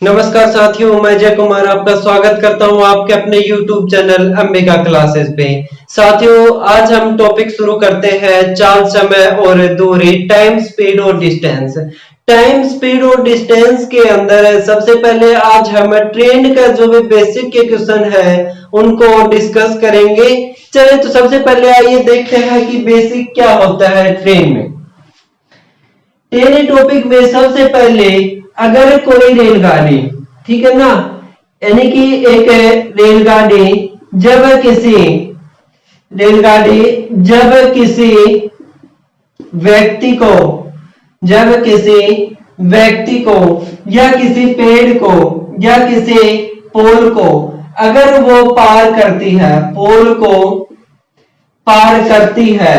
नमस्कार साथियों, मैं जय कुमार आपका स्वागत करता हूं आपके अपने YouTube चैनल अंबिका क्लासेस पे। साथियों, आज हम टॉपिक शुरू करते हैं चाल, समय और दूरी, टाइम, स्पीड और डिस्टेंस। टाइम, स्पीड और डिस्टेंस के अंदर सबसे पहले आज हम ट्रेन का जो भी बेसिक के क्वेश्चन है उनको डिस्कस करेंगे। चलिए तो सबसे पहले आइए देखते हैं कि बेसिक क्या होता है ट्रेन में। ट्रेन टॉपिक में सबसे पहले अगर कोई रेलगाड़ी, ठीक है ना, यानी कि एक रेलगाड़ी जब किसी व्यक्ति को या किसी पेड़ को या किसी पोल को अगर वो पोल को पार करती है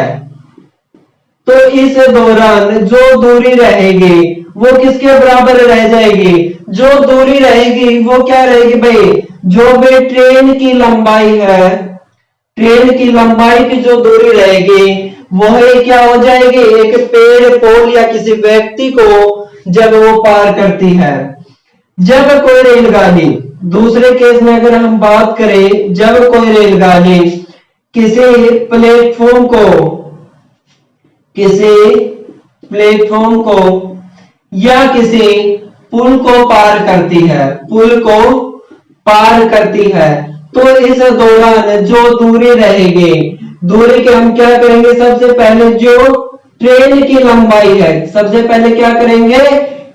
तो इस दौरान जो दूरी रहेगी वो किसके बराबर रह जाएगी? जो दूरी रहेगी वो क्या रहेगी भाई? जो भी ट्रेन की लंबाई है, ट्रेन की लंबाई की जो दूरी रहेगी वह क्या हो जाएगी? एक पेड़, पोल या किसी व्यक्ति को जब वो पार करती है। जब कोई रेलगाड़ी, दूसरे केस में अगर हम बात करें, जब कोई रेलगाड़ी किसी प्लेटफॉर्म को या किसी पुल को पार करती है तो इस दौरान जो दूरी रहेगी, दूरी के हम क्या करेंगे? सबसे पहले जो ट्रेन की लंबाई है, सबसे पहले क्या करेंगे?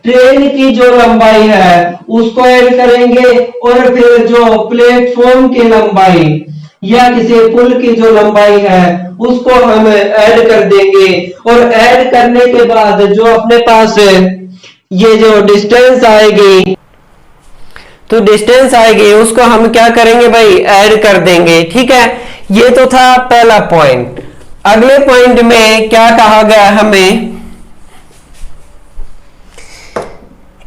ट्रेन की जो लंबाई है उसको ऐड करेंगे और फिर जो प्लेटफॉर्म की लंबाई या किसी पुल की जो लंबाई है उसको हम ऐड कर देंगे। और ऐड करने के बाद जो अपने पास ये जो डिस्टेंस आएगी उसको हम क्या करेंगे भाई? ऐड कर देंगे। ठीक है, ये तो था पहला पॉइंट। अगले पॉइंट में क्या कहा गया हमें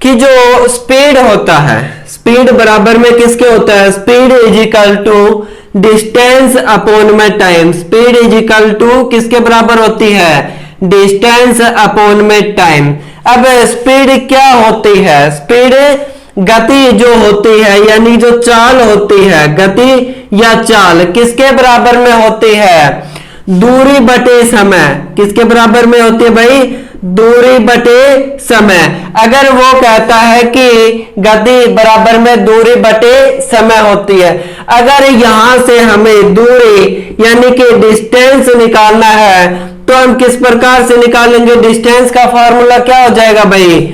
कि जो स्पीड होता है, स्पीड बराबर में किसके होता है? Speed is equal to distance upon में time. Speed is equal to किसके बराबर होती है? डिस्टेंस अपॉन में टाइम। अब स्पीड क्या होती है? स्पीड गति जो होती है, यानी जो चाल होती है, गति या चाल किसके बराबर में होती है? दूरी बटे समय। किसके बराबर में होती है भाई? दूरी बटे समय। अगर वो कहता है कि गति बराबर में दूरी बटे समय होती है, अगर यहां से हमें दूरी यानी कि डिस्टेंस निकालना है तो हम किस प्रकार से निकालेंगे? डिस्टेंस का फॉर्मूला क्या हो जाएगा भाई?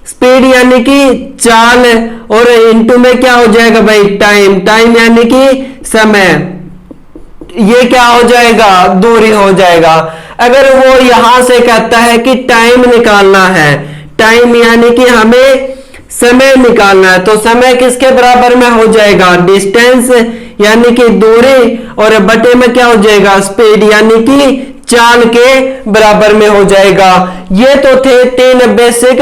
स्पीड यानी कि चाल और इनटू में क्या हो जाएगा भाई? टाइम यानी कि समय। ये क्या हो जाएगा? दूरी हो जाएगा। अगर वो यहां से कहता है कि टाइम निकालना है, टाइम यानी कि हमें समय निकालना है, तो समय किसके बराबर में हो जाएगा? डिस्टेंस यानी कि दूरी और बटे में क्या हो जाएगा? स्पीड यानी कि चाल के बराबर में हो जाएगा। ये तो थे 3 बेसिक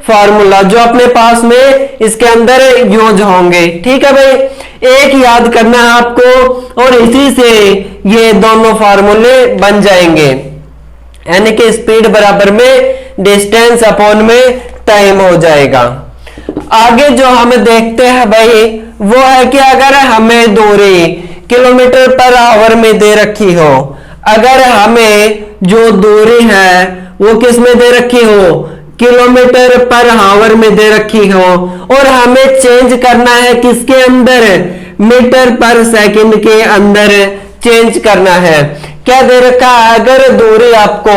फार्मूला जो अपने पास में इसके अंदर यूज होंगे। ठीक है भाई, एक याद करना है आपको और इसी से ये दोनों फार्मूले बन जाएंगे, यानी कि स्पीड बराबर में डिस्टेंस अपॉन में टाइम हो जाएगा। आगे जो हम देखते हैं भाई वो है कि अगर हमें दूरी किलोमीटर पर आवर में दे रखी हो, अगर हमें जो दूरी है वो किस में दे रखी हो? किलोमीटर पर आवर में दे रखी हो और हमें चेंज करना है किसके अंदर? मीटर पर सेकंड के अंदर चेंज करना है। क्या दे रखा है? अगर दूरी आपको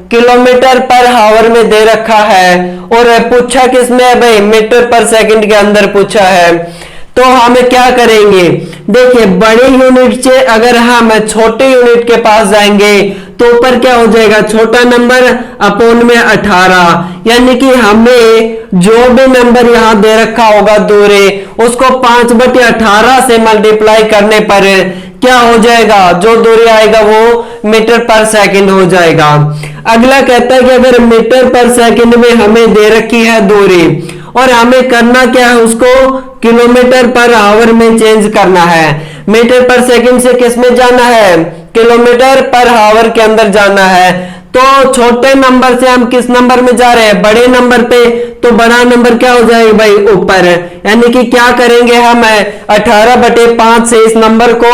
किलोमीटर पर आवर में दे रखा है और पूछा किसमें है भाई? मीटर पर सेकंड के अंदर पूछा है, तो हम क्या करेंगे? देखिए, बड़ी यूनिट से अगर हम छोटी यूनिट के पास जाएंगे तो ऊपर क्या हो जाएगा? छोटा नंबर अपॉन में 18, यानी कि हमें जो भी नंबर यहां दे रखा होगा दूरी, उसको 5/18 से मल्टीप्लाई करने पर क्या हो जाएगा? जो दूरी आएगा वो मीटर पर सेकंड हो जाएगा। अगला कहता है कि अगर मीटर पर सेकंड में हमें दे रखी है दूरी और हमें करना क्या है? उसको किलोमीटर पर आवर में चेंज करना है। मीटर पर सेकंड से किस में जाना है? किलोमीटर पर आवर के अंदर जाना है। तो छोटे नंबर से हम किस नंबर में जा रहे हैं, बड़े नंबर पे, तो बड़ा नंबर क्या हो जाएगा भाई, ऊपर। यानी कि क्या करेंगे हम 18/5 से इस नंबर को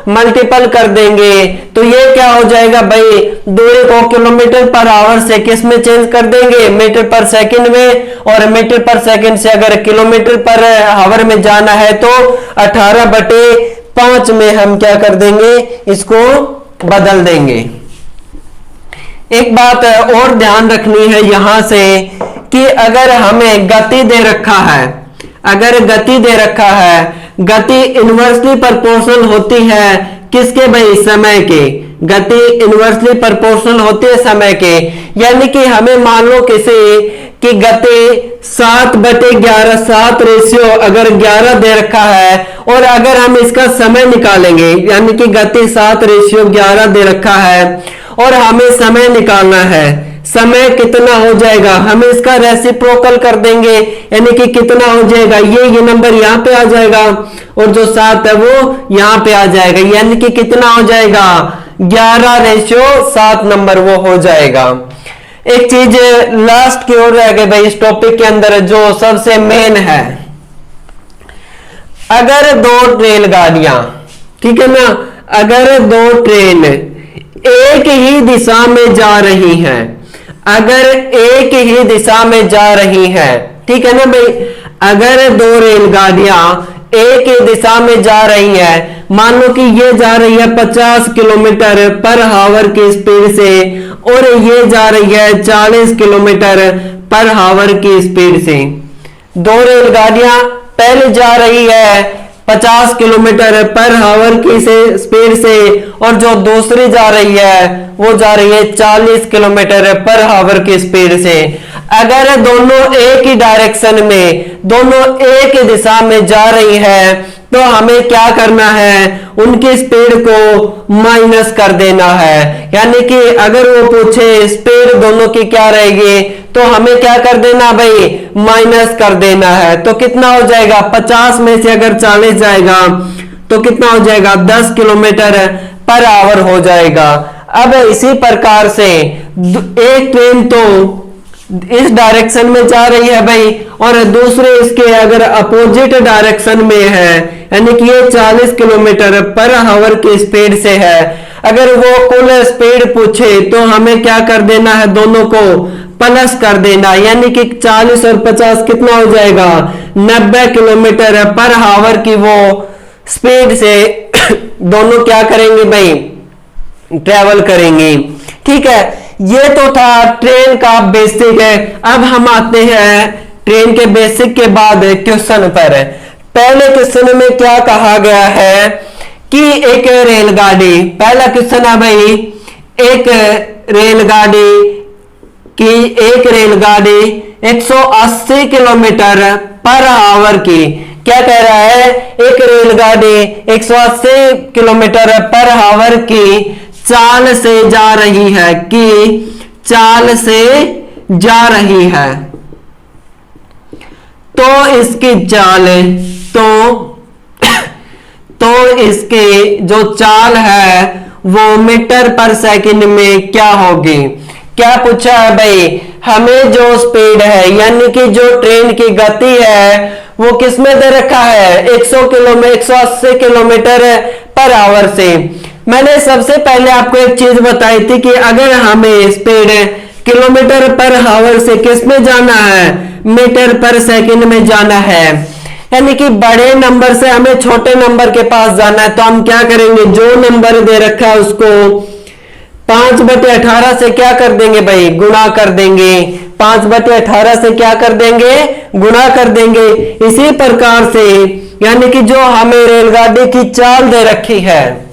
मल्टीपल कर देंगे, तो ये क्या हो जाएगा भाई, दूरी को किलोमीटर पर आवर से किस में चेंज कर देंगे, मीटर पर सेकंड में, और मीटर पर सेकंड से अगर किलोमीटर पर आवर में जाना है तो 18/5 में हम क्या कर देंगे, इसको बदल देंगे। एक बात और ध्यान रखनी है यहां से कि अगर हमें गति दे रखा है, अगर गति दे रखा है, गति इनवर्सली प्रोपोर्शनल होती है किसके भाई, समय के। गति इनवर्सली प्रोपोर्शनल होती है समय के, यानी कि हमें मान लो किसी कि गति 7/11 7 रेशियो अगर 11 दे रखा है, और अगर हम इसका समय निकालेंगे, यानी कि गति 7/11 दे रखा है और हमें समय निकालना है, समय कितना हो जाएगा, हम इसका रेसिप्रोकल कर देंगे, यानी कि कितना हो जाएगा, ये नंबर यहाँ पे आ जाएगा और जो 7 है वो यहाँ पे आ जाएगा, यानी कि कितना हो जाएगा, 11/7 नंबर वो हो जाएगा। एक चीज लास्ट की ओर रह गई भाई इस टॉपिक के अंदर, जो सबसे मेन है, अगर दो रेलगाड़ियां, ठीक है ना, अगर दो ट्रेन एक ही दिशा में जा रही हैं, अगर एक ही दिशा में जा रही हैं, ठीक है ना भाई, अगर दो रेलगाड़ियां एक ही दिशा में जा रही है, मान लो कि ये जा रही है 50 किलोमीटर पर आवर की स्पीड से और ये जा रही है 40 किलोमीटर पर आवर की स्पीड से। दो रेलगाड़ियां पहले जा रही है 50 किलोमीटर पर आवर की स्पीड से और जो दूसरी जा रही है वो जा रही है 40 किलोमीटर पर आवर की स्पीड से। अगर दोनों एक ही डायरेक्शन में, दोनों एक ही दिशा में जा रही है, तो हमें क्या करना है, उनकी स्पीड को माइनस कर देना है। यानी कि अगर वो पूछे स्पीड दोनों की क्या रहेगी, तो हमें क्या कर देना भाई, माइनस कर देना है। तो कितना हो जाएगा, 50 में से अगर 40 जाएगा तो कितना हो जाएगा, 10 किलोमीटर पर आवर हो जाएगा। अब इसी प्रकार से एक ट्रेन तो इस डायरेक्शन में जा रही है भाई और दूसरे इसके अगर अपोजिट डायरेक्शन में है, यानी कि ये 40 किलोमीटर पर आवर की स्पीड से है, अगर वो कुल स्पीड पूछे तो हमें क्या कर देना है, दोनों को प्लस कर देना, यानी कि 40 और 50 कितना हो जाएगा, 90 किलोमीटर पर आवर की वो स्पीड से दोनों क्या करेंगे भाई, ट्रेवल करेंगे। ठीक है, ये तो था ट्रेन का बेसिक है। अब हम आते हैं ट्रेन के बेसिक के बाद क्वेश्चन पर। पहले क्वेश्चन में क्या कहा गया है कि एक रेलगाड़ी, पहला क्वेश्चन है भाई, एक रेलगाड़ी 180 किलोमीटर पर आवर की, क्या कह रहा है, एक रेलगाड़ी 180 किलोमीटर पर आवर की चाल से जा रही है, कि चाल से जा रही है, तो इसकी चाल तो इसकी जो चाल है वो मीटर पर सेकंड में क्या होगी। क्या पूछा है भाई, हमें जो स्पीड है यानी कि जो ट्रेन की गति है वो किसमें दे रखा है, 180 किलोमीटर पर आवर से। मैंने सबसे पहले आपको एक चीज बताई थी कि अगर हमें स्पीड किलोमीटर पर आवर से किस में जाना है, मीटर पर सेकंड में जाना है, यानी कि बड़े नंबर से हमें छोटे नंबर के पास जाना है, तो हम क्या करेंगे, जो नंबर दे रखा है उसको 5/18 से क्या कर देंगे भाई, गुणा कर देंगे। 5/18 से क्या कर देंगे, गुणा कर देंगे। इसी प्रकार से यानी कि जो हमें रेलगाड़ी की चाल दे रखी है,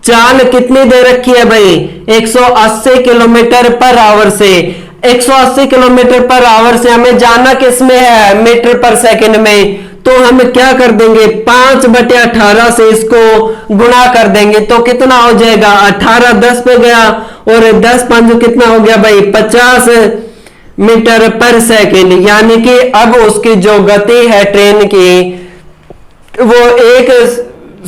चाल कितनी दे रखी है भाई, 180 किलोमीटर पर आवर से। 180 किलोमीटर पर आवर से हमें जाना किस में है, मीटर पर सेकंड में, तो हम क्या कर देंगे, 5/18 से इसको गुणा कर देंगे, तो कितना हो जाएगा, 18 10 पे गया और 10 5 कितना हो गया भाई, 50 मीटर पर सेकंड। यानी कि अब उसकी जो गति है ट्रेन की वो एक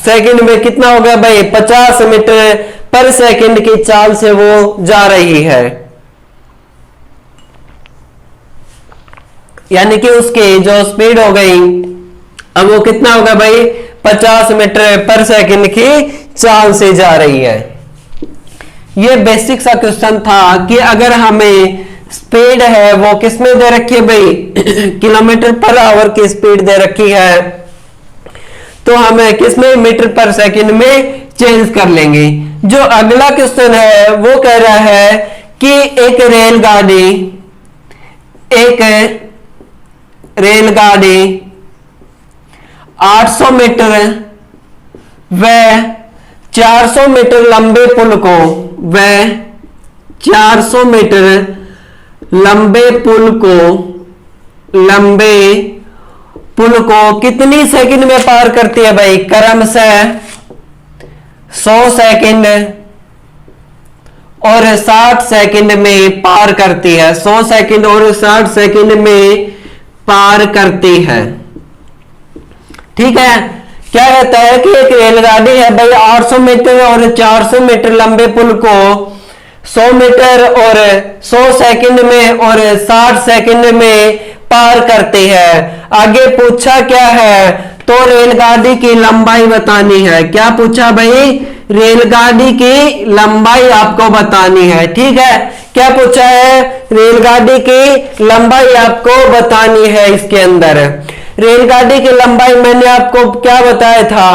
सेकंड में कितना हो गया भाई, 50 मीटर पर सेकंड की चाल से वो जा रही है, यानी कि उसकी जो स्पीड हो गई अब वो कितना होगा भाई, 50 मीटर पर सेकंड की चाल से जा रही है। ये बेसिक सा क्वेश्चन था कि अगर हमें स्पीड है वो किस में दे रखी है भाई, किलोमीटर पर आवर की स्पीड दे रखी है, तो हमें किस में, मीटर पर सेकंड में चेंज कर लेंगे। जो अगला क्वेश्चन है वो कह रहा है कि एक रेलगाड़ी 800 मीटर व 400 मीटर लंबे पुल को, वह 400 मीटर लंबे पुल को कितनी सेकंड में पार करती है भाई, क्रमशः 100 सेकंड और 60 सेकंड में पार करती है, 100 सेकंड और 60 सेकंड में पार करती है। ठीक है, क्या कहता है कि एक रेलगाड़ी है भाई 800 मीटर और 400 मीटर लंबे पुल को 100 मीटर और 100 सेकंड में और 60 सेकंड में पार करती है। आगे पूछा क्या है, तो रेलगाड़ी की लंबाई बतानी है। क्या पूछा भाई, रेलगाड़ी की लंबाई आपको बतानी है। ठीक है, क्या पूछा है, रेलगाड़ी की लंबाई आपको बतानी है। इसके अंदर रेलगाड़ी की लंबाई मैंने आपको क्या बताया था,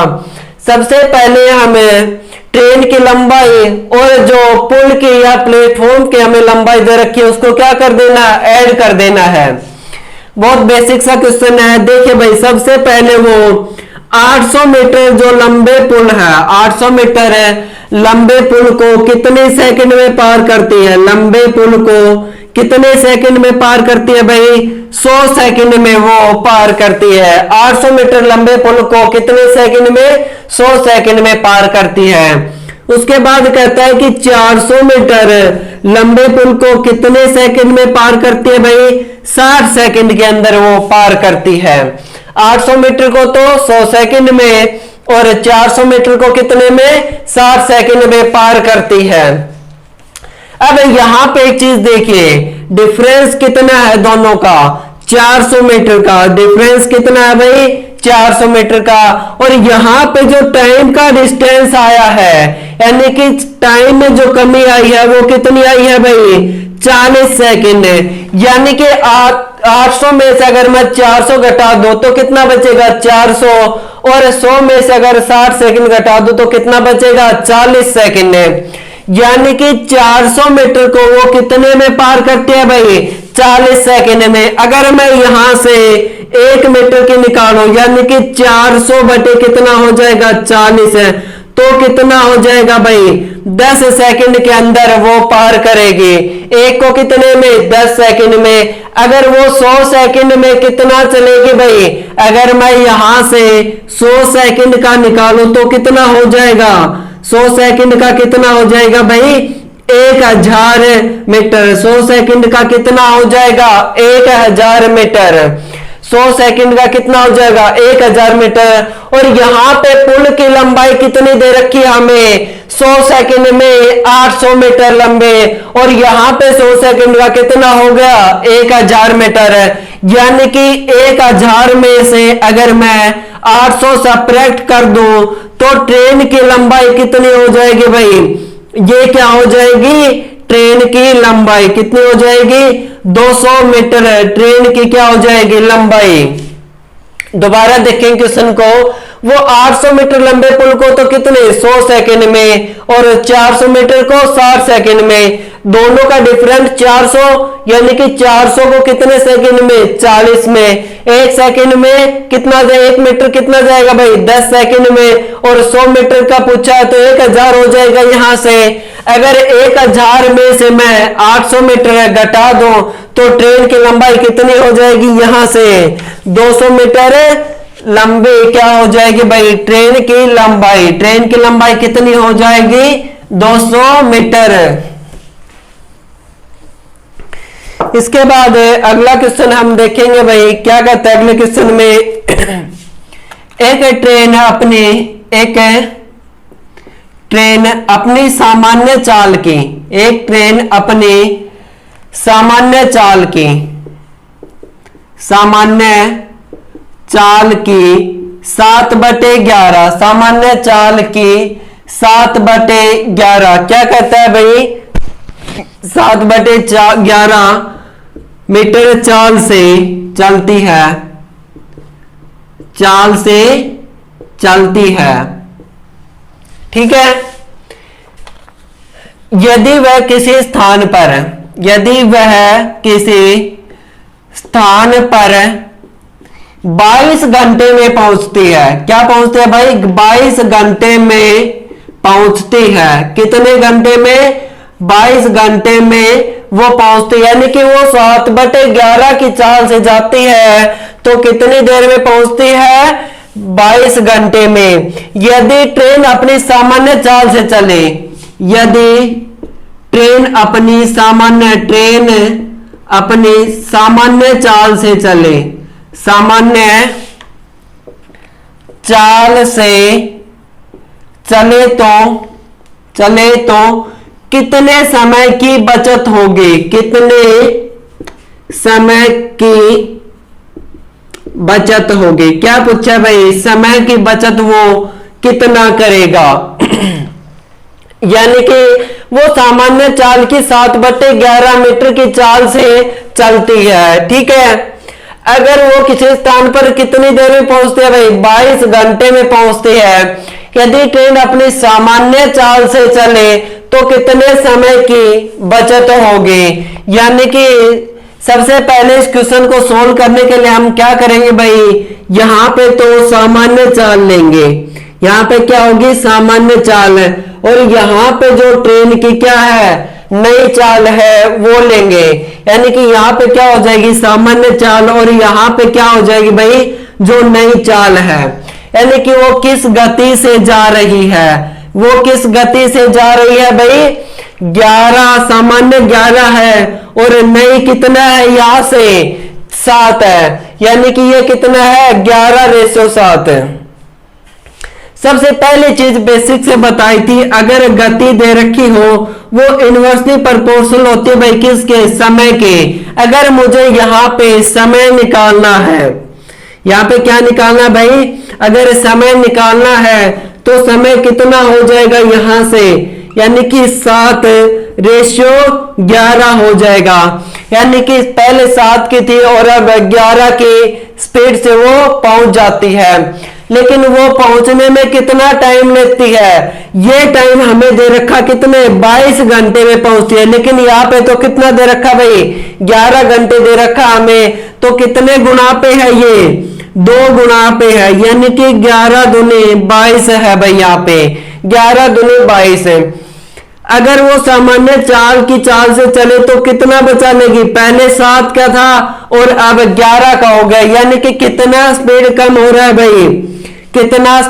सबसे पहले हमें ट्रेन की लंबाई और जो पुल की या प्लेटफॉर्म की हमें लंबाई दे रखी है उसको क्या कर देना, ऐड कर देना है। बहुत बेसिक सा क्वेश्चन है। देखिए भाई, सबसे पहले वो 800 मीटर जो लंबे पुल है, 800 मीटर है लंबे पुल को कितने सेकंड में पार करती है, लंबे पुल को कितने सेकंड में पार करती है भाई, 100 सेकंड में वो पार करती है। 800 मीटर लंबे पुल को कितने सेकंड में, 100 सेकंड में पार करती है। उसके बाद कहता है कि 400 मीटर लंबे पुल को कितने सेकंड में पार करती है भाई, 60 सेकंड के अंदर वो पार करती है। 800 मीटर को तो 100 सेकंड में और 400 मीटर को कितने में, 60 सेकंड में पार करती है। अब यहां पे एक चीज देखिए, डिफरेंस कितना है दोनों का, 400 मीटर का डिफरेंस कितना है भाई, 400 मीटर का। और यहां पे जो टाइम का डिस्टेंस आया है, यानी कि टाइम में जो कमी आई है वो कितनी आई है भाई, 40 सेकंड। यानी कि 800 में से अगर मैं 400 घटा दूं तो कितना बचेगा, 400, और 100 में से अगर 60 सेकंड घटा दूं तो कितना बचेगा, 40 सेकंड। यानी कि 400 मीटर को वो कितने में पार करती है भाई, 40 सेकंड में। अगर मैं यहां से 1 मीटर की निकालूं, यानी कि 400 बटे कितना हो जाएगा, 40 है, तो कितना हो जाएगा भाई, 10 सेकंड के अंदर वो पार करेगी। एक को कितने में, 10 सेकंड में। अगर वो 100 सेकंड में कितना चलेगी भाई, अगर मैं यहां से 100 सेकंड का निकालूं तो कितना हो जाएगा, 100 सेकंड का कितना हो जाएगा भाई, 1000 मीटर। 100 सेकंड का कितना हो जाएगा, 1000 मीटर। 100 सेकंड का कितना हो जाएगा, 1000 मीटर। और यहां पे पुल की लंबाई कितनी दे रखी है हमें, 100 सेकंड में 800 मीटर लंबे, और यहां पे 100 सेकंड का कितना हो गया, 1000 मीटर। यानी कि 1000 में से अगर मैं 800 सब्ट्रैक्ट कर दूं तो ट्रेन की लंबाई कितनी हो जाएगी भाई, ये क्या हो जाएगी, ट्रेन की लंबाई कितनी हो जाएगी, 200 मीटर। ट्रेन की क्या हो जाएगी, लंबाई। दोबारा देखें क्वेश्चन को, वो 800 मीटर लंबे पुल को तो कितने, 100 सेकंड में, और 400 मीटर को 60 सेकंड में। दोनों का डिफरेंस 400, यानी कि 400 को कितने सेकंड में, 40 में। 1 सेकंड में कितना जाए, 1 मीटर कितना जाएगा भाई, 10 सेकंड में। और 100 मीटर का पूछा है तो 1000 हो जाएगा यहां से। अगर 1000 में से मैं 800 मीटर घटा दूं तो ट्रेन की लंबाई कितनी हो जाएगी, यहां से 200 मीटर लंबी क्या हो जाएगी भाई, ट्रेन की लंबाई। ट्रेन की लंबाई कितनी हो जाएगी, 200 मीटर। इसके बाद अगला क्वेश्चन हम देखेंगे भाई, क्या कहता है अगले क्वेश्चन में। एक ट्रेन अपनी एक ट्रेन अपनी सामान्य चाल की, एक ट्रेन अपनी सामान्य चाल की 7/11, सामान्य चाल की 7/11 क्या कहता है भाई, 7/11 मीटर चाल से चलती है, चाल से चलती है। ठीक है। यदि वह किसी स्थान पर, यदि वह किसी स्थान पर 22 घंटे में पहुंचती है, क्या पहुंचती है भाई, 22 घंटे में पहुंचती है। कितने घंटे में, 22 घंटे में वो पहुंचती है, यानी कि वो 7/11 की चाल से जाती है तो कितनी देर में पहुंचती है, 22 घंटे में। यदि ट्रेन अपनी सामान्य चाल से चले, यदि ट्रेन अपनी सामान्य चाल से चले, सामान्य चाल से चले तो कितने समय की बचत होगी, कितने समय की बचत होगी। क्या पूछा भाई, समय की बचत वो कितना करेगा यानी कि वो सामान्य चाल की 7/11 मीटर की चाल से चलती है। ठीक है। अगर वो किसी स्थान पर कितनी देर में पहुंचती है भाई, 22 घंटे में पहुंचती है। यदि ट्रेन अपनी सामान्य चाल से चले तो कितने समय की बचत होगी, यानी कि सबसे पहले इस क्वेश्चन को सोल्व करने के लिए हम क्या करेंगे भाई, यहां पे तो सामान्य चाल लेंगे, यहां पे क्या होगी, सामान्य चाल, और यहां पे जो ट्रेन की क्या है, नई चाल है वो लेंगे, यानी कि यहां पे क्या हो जाएगी, सामान्य चाल, और यहां पे क्या हो जाएगी भाई, जो नई चाल है, यानी कि वो किस गति से जा रही है, वो किस गति से जा रही है भाई, 11, सामान्य 11 है और नई कितना है, यहां से 7 है, यानी कि ये कितना है, 11:7 है। सबसे पहली चीज बेसिक से बताई थी, अगर गति दे रखी हो वो इनवर्सली प्रोपोर्शनल होती है भाई किसके, समय के। अगर मुझे यहाँ पे समय निकालना है, यहाँ पे क्या निकालना भाई, अगर समय निकालना है तो समय कितना हो जाएगा यहां से, यानी कि 7:11 हो जाएगा, यानी कि पहले 7 की थी और अब 11 की स्पीड से वो पहुंच जाती है। लेकिन वो पहुंचने में कितना टाइम लेती है, ये टाइम हमें दे रखा कितने, 22 घंटे में पहुंचती है, लेकिन यहाँ पे तो कितना दे रखा भाई, 11 घंटे दे रखा हमें, तो कितने गुना पे है ये, 2 गुना पे है, यानी कि 11 दूनी 22 है भाई, यहाँ पे 11 दूनी 22 है। अगर वो सामान्य चाल की चाल से चले तो कितना बचा लेगी, पहले 7 का था और अब 11 का हो गया, यानी कि कितना स्पीड कम हो रहा है भाई, कितना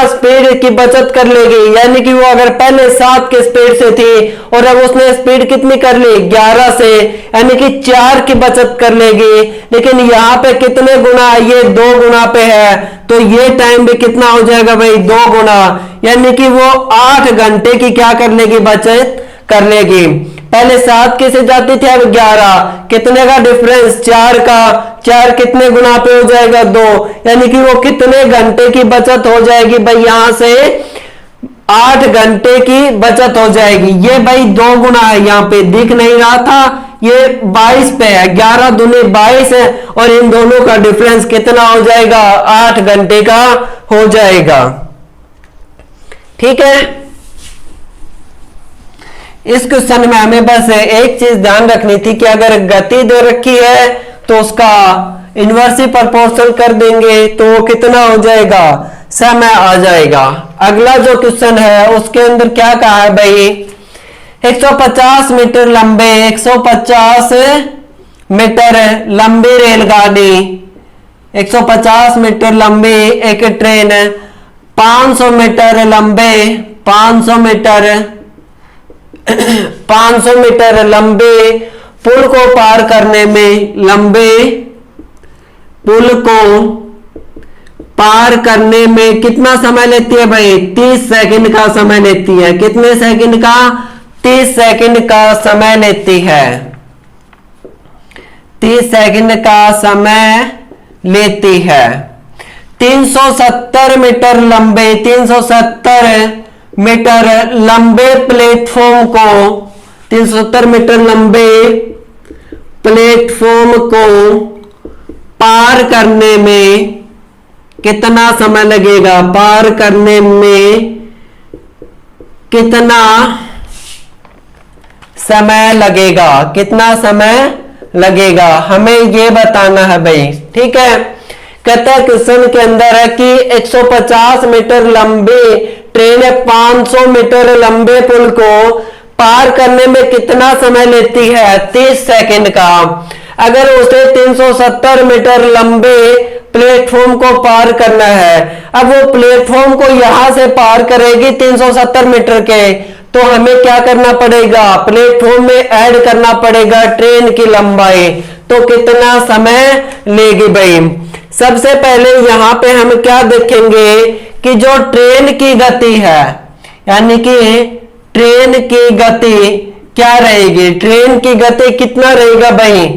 स्पीड की बचत कर लेगी, यानी कि वो अगर पहले 7 के स्पीड से थी और अब उसने स्पीड कितनी कर ली, 11 से, यानी कि 4 की बचत कर लेगी। लेकिन यहाँ पे कितने गुना, ये 2 गुना पे है, तो ये टाइम भी कितना हो जाएगा भाई, 2 गुना, यानी कि वो 8 घंटे की क्या कर लेगी, बचत कर लेगी। पहले 7 के से जाती थी, अब 11, कितने का डिफरेंस, 4 का, 4 कितने गुना पे हो जाएगा, 2, यानी कि वो कितने घंटे की बचत हो जाएगी भाई, यहां से 8 घंटे की बचत हो जाएगी। ये भाई 2 गुना है, यहाँ पे दिख नहीं रहा था, ये 22 पे है, 11 दूनी 22 है, और इन दोनों का डिफरेंस कितना हो जाएगा, 8 घंटे का हो जाएगा। ठीक है। इस क्वेश्चन में हमें बस एक चीज ध्यान रखनी थी कि अगर गति दे रखी है तो उसका इनवर्सली प्रोपोर्शनल कर देंगे तो वो कितना हो जाएगा, समय आ जाएगा। अगला जो क्वेश्चन है उसके अंदर क्या कहा है भाई, 150 मीटर लंबे, 150 मीटर लंबी रेलगाड़ी, 150 मीटर लंबी एक ट्रेन, 500 मीटर लंबे, 500 मीटर लंबे पुल को पार करने में, लंबे पुल को पार करने में कितना समय लेती है भाई? 30 सेकंड का समय लेती है। कितने सेकंड का? 30 सेकंड का समय लेती है। 30 सेकंड का समय लेती है। 370 मीटर लंबे 370 मीटर लंबे प्लेटफॉर्म को 370 मीटर लंबे प्लेटफॉर्म को पार करने में कितना समय लगेगा? पार करने में कितना समय लगेगा? कितना समय लगेगा हमें ये बताना है भाई। ठीक है, कहता है क्वेश्चन के अंदर है कि 150 मीटर लंबी ट्रेन 500 मीटर लंबे पुल को पार करने में कितना समय लेती है? 30 सेकंड का। अगर उसे 370 मीटर लंबे प्लेटफॉर्म को पार करना है, अब वो प्लेटफॉर्म को यहां से पार करेगी 370 मीटर के, तो हमें क्या करना पड़ेगा? प्लेटफॉर्म में ऐड करना पड़ेगा ट्रेन की लंबाई। तो कितना समय लेगी भाई? सबसे पहले यहां पे हम क्या देखेंगे कि जो ट्रेन की गति है, यानी कि ट्रेन की गति क्या रहेगी? ट्रेन की गति कितना रहेगा भाई?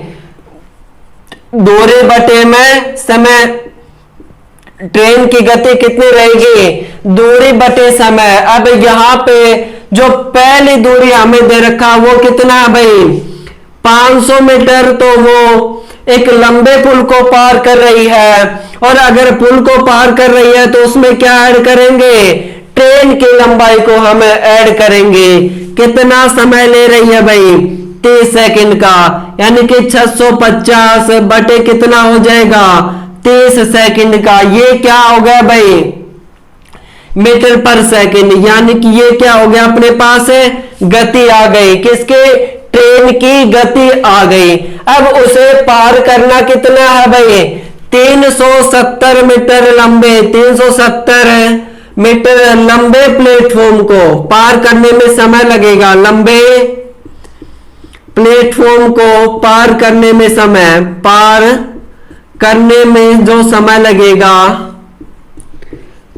दूरी बटे में समय। ट्रेन की गति कितनी रहेगी? दूरी बटे समय। अब यहां पे जो पहली दूरी हमें दे रखा वो कितना है भाई? 500 मीटर। तो वो एक लंबे पुल को पार कर रही है, और अगर पुल को पार कर रही है तो उसमें क्या ऐड करेंगे? ट्रेन की लंबाई को हम ऐड करेंगे। कितना समय ले रही है भाई? 30 सेकंड का, यानी कि 650 बटे कितना हो जाएगा? 30 सेकंड का। ये क्या हो गया भाई? मीटर पर सेकंड। यानी कि ये क्या हो गया? अपने पास गति आ गई। किसके? ट्रेन की गति आ गई। अब उसे पार करना कितना है भाई? 370 मीटर लंबे 370 मीटर लंबे प्लेटफॉर्म को पार करने में समय लगेगा। लंबे प्लेटफॉर्म को पार करने में समय, पार करने में जो समय लगेगा,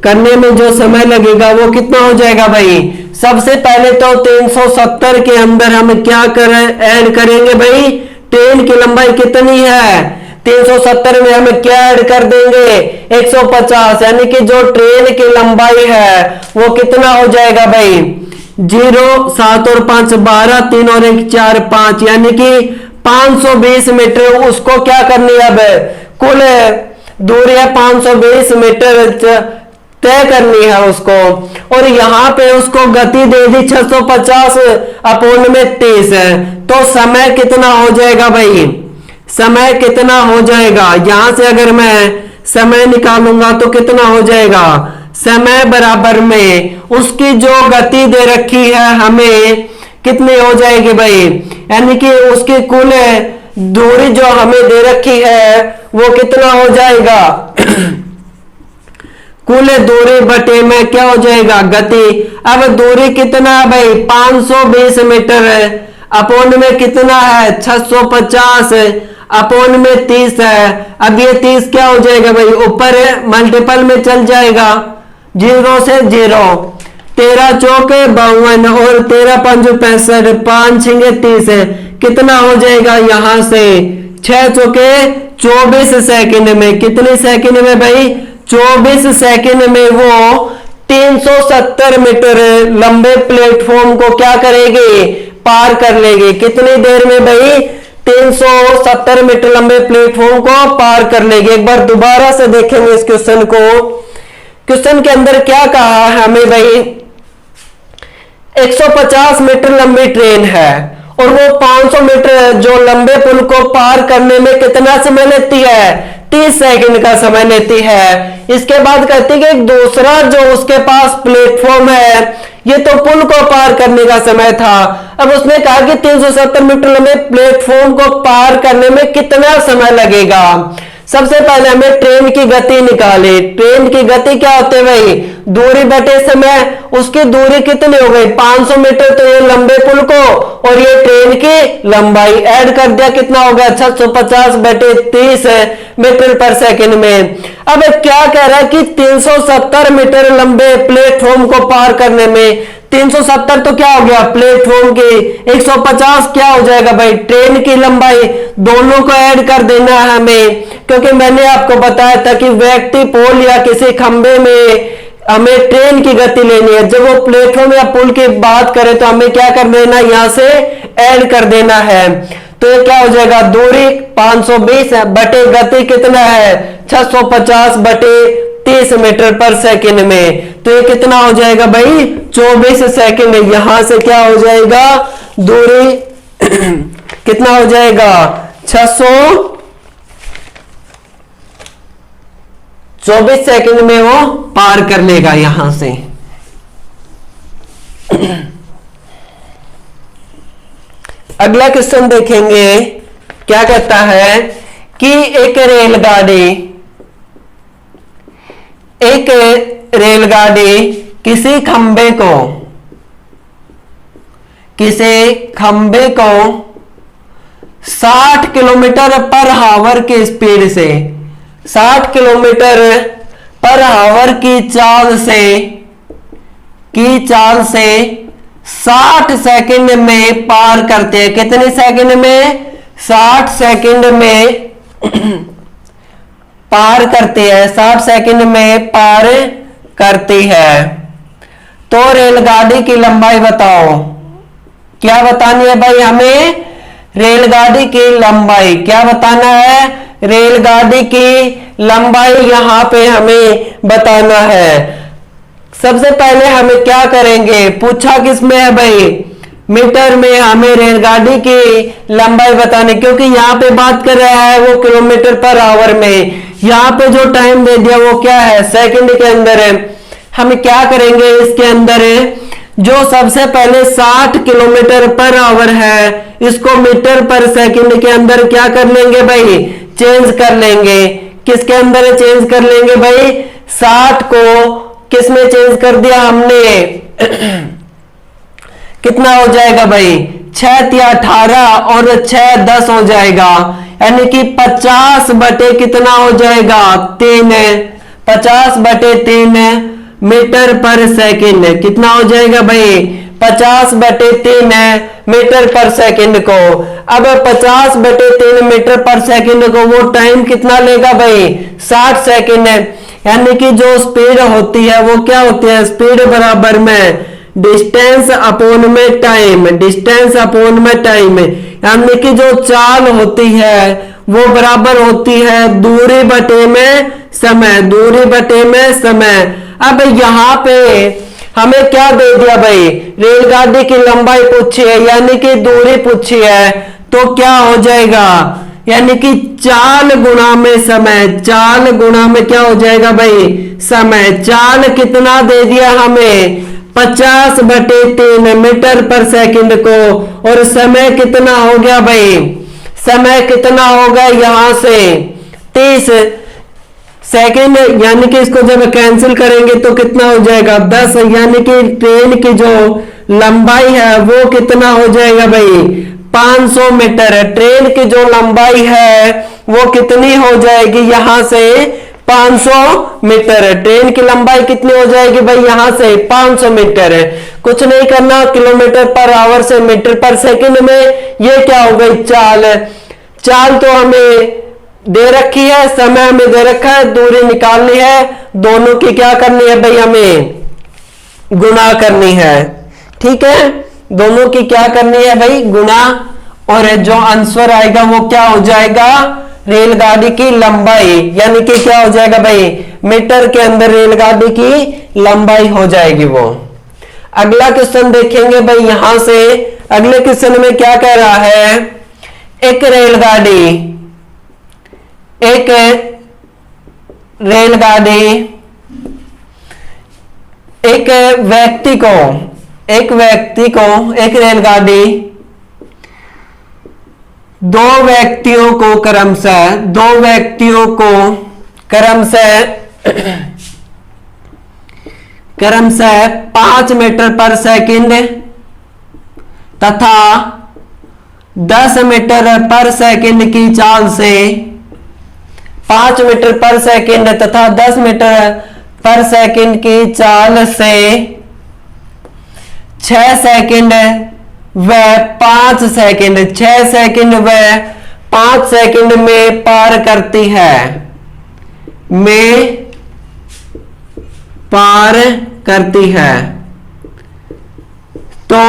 करने में जो समय लगेगा वो कितना हो जाएगा भाई? सबसे पहले तो 370 के अंदर हम क्या करें? ऐड करेंगे भाई ट्रेन की लंबाई कितनी है? 370 में हम क्या ऐड कर देंगे? 150, यानी कि जो ट्रेन की लंबाई है वो कितना हो जाएगा भाई? 0 7 और 5 12, 3 और 1 4 5, यानी कि 520 मीटर। उसको क्या करनी है? अब कुल दूरी है 520 मीटर तय करनी है उसको, और यहां पे उसको गति दे दी 650 अपोन में 30 है। तो समय कितना हो जाएगा भाई? समय कितना हो जाएगा? यहां से अगर मैं समय निकालूंगा तो कितना हो जाएगा? समय बराबर में उसकी जो गति दे रखी है हमें कितनी हो जाएगी भाई? यानी कि उसकी कुल दूरी जो हमें दे रखी है वो कितना हो जाएगा? कुल दूरी बटे में क्या हो जाएगा? गति। अब दूरी कितना है भाई? 520 मीटर है। अपोन में कितना है? 650 अपोन में 30 है। अब ये 30 क्या हो जाएगा भाई? ऊपर मल्टीपल में चल जाएगा, 0 से 0। 13 चौके 52 और 13 पंज 65, 5 छिंगे 30 है। कितना हो जाएगा? यहां से 6 चौके 24 सेकंड में। कितने सेकंड में भाई? 24 सेकंड में वो 370 मीटर लंबे प्लेटफॉर्म को क्या करेगी? पार कर लेगी। कितनी देर में भाई? 370 मीटर लंबे प्लेटफॉर्म को पार कर लेगी। एक बार दोबारा से देखेंगे इस क्वेश्चन को। क्वेश्चन के अंदर क्या कहा है हमें भाई? 150 मीटर लंबी ट्रेन है और वो 500 मीटर जो लंबे पुल को पार करने में कितना समय लेती है? 30 सेकंड का समय लेती है। इसके बाद कहती है कि दूसरा जो उसके पास प्लेटफॉर्म है, ये तो पुल को पार करने का समय था। अब उसने कहा कि 370 मीटर लंबे प्लेटफॉर्म को पार करने में कितना समय लगेगा? सबसे पहले हमें ट्रेन की गति निकाले। ट्रेन की गति क्या होती है भाई, दूरी बटे समय। उसकी दूरी कितनी हो गई 500 मीटर, तो ये लंबे पुल को और ये ट्रेन की लंबाई ऐड कर दिया, कितना हो गया 650 बटे 30 मीटर पर सेकंड में। अब क्या कह रहा है कि 370 मीटर लंबे प्लेटफॉर्म को पार करने में, 370 तो क्या हो गया प्लेटफॉर्म की, 150 क्या हो जाएगा भाई ट्रेन की लंबाई। दोनों को ऐड कर देना है हमें, क्योंकि मैंने आपको बताया था कि व्यक्ति पोल या किसी खंबे में हमें ट्रेन की गति लेनी है। जब वो प्लेटफॉर्म या पुल की बात करें तो हमें क्या कर देना, यहां से ऐड कर देना है। तो ये क्या हो जाएगा, दूरी 520 है बटे गति कितना है 650 बटे 30 मीटर पर सेकंड में। तो ये कितना हो जाएगा भाई 24 सेकंड। यहां से क्या हो जाएगा दूरी कितना हो जाएगा 624 सेकंड में वो पार कर लेगा यहां से। अगला क्वेश्चन देखेंगे, क्या कहता है कि एक रेलगाड़ी किसी खंबे को 60 किलोमीटर पर आवर की स्पीड से, 60 किलोमीटर पर आवर की चाल से 60 सेकंड में पार करते हैं। कितने सेकंड में 60 सेकंड में पार करते हैं, 60 सेकंड में पार करती है। तो रेलगाड़ी की लंबाई बताओ, क्या बतानी है भाई हमें, रेलगाड़ी की लंबाई क्या बताना है, रेलगाड़ी की लंबाई यहां पे हमें बताना है। सबसे पहले हमें क्या करेंगे, पूछा किसमें है भाई मीटर में, हमें रेलगाड़ी की लंबाई बताने, क्योंकि यहां पे बात कर रहा है वो किलोमीटर पर आवर में। यहां पे जो टाइम दे दिया वो क्या है सेकंड के अंदर है। हम क्या करेंगे इसके अंदर जो सबसे पहले 60 किलोमीटर पर आवर है इसको मीटर पर सेकंड के अंदर क्या कर लेंगे भाई चेंज कर लेंगे। किसके अंदर चेंज कर लेंगे भाई, 60 को किसमें चेंज कर दिया हमने कितना हो जाएगा भाई 6 या 18 और 6 10 हो जाएगा, यानी कि 50 बटे कितना हो जाएगा 3, 50 बटे 3 मीटर पर सेकंड। कितना हो जाएगा भाई 50 बटे 3 मीटर पर सेकंड को। अब 50 बटे 3 मीटर पर सेकंड को वो टाइम कितना लेगा भाई 60 सेकंड, यानी कि जो स्पीड होती है वो क्या होती है, स्पीड बराबर में डिस्टेंस अपॉन में टाइम, डिस्टेंस अपॉन में टाइम, यानी कि जो चाल होती है वो बराबर होती है दूरी बटे में समय, दूरी बटे में समय। अब यहाँ पे हमें क्या दे दिया भाई, रेलगाड़ी की लंबाई पूछी है यानी कि दूरी पूछी है, तो क्या हो जाएगा यानी कि चाल गुणा में समय, चाल गुणा में क्या हो जाएगा भाई समय। चाल कितना दे दिया हमें 50 बटे 3 मीटर पर सेकंड को, और समय कितना हो गया भाई, समय कितना होगा यहां से 30 सेकंड, यानी कि इसको जब कैंसिल करेंगे तो कितना हो जाएगा 10, यानी कि ट्रेन की जो लंबाई है वो कितना हो जाएगा भाई 500 मीटर है। ट्रेन की जो लंबाई है वो कितनी हो जाएगी यहां से 500 मीटर है। ट्रेन की लंबाई कितनी हो जाएगी भाई यहां से 500 मीटर है। कुछ नहीं करना, किलोमीटर पर आवर से मीटर पर सेकंड में ये क्या हो गई चाल। चाल तो हमें दे रखी है, समय हमें दे रखा है, दूरी निकालनी है, दोनों की क्या करनी है भाई हमें गुणा करनी है। ठीक है, दोनों की क्या करनी है भाई गुणा, और जो आंसर आएगा वो क्या हो जाएगा रेलगाड़ी की लंबाई, यानी कि क्या हो जाएगा भाई मीटर के अंदर रेलगाड़ी की लंबाई हो जाएगी वो। अगला क्वेश्चन देखेंगे भाई यहां से। अगले क्वेश्चन में क्या कह रहा है, एक रेलगाड़ी एक व्यक्ति को एक रेलगाड़ी दो व्यक्तियों को क्रमशः 5 मीटर पर सेकंड तथा 10 मीटर पर सेकंड की चाल से 5 मीटर पर सेकंड तथा 10 मीटर पर सेकंड की चाल से 6 सेकंड व 5 सेकंड 6 सेकंड व 5 सेकंड में पार करती है। तो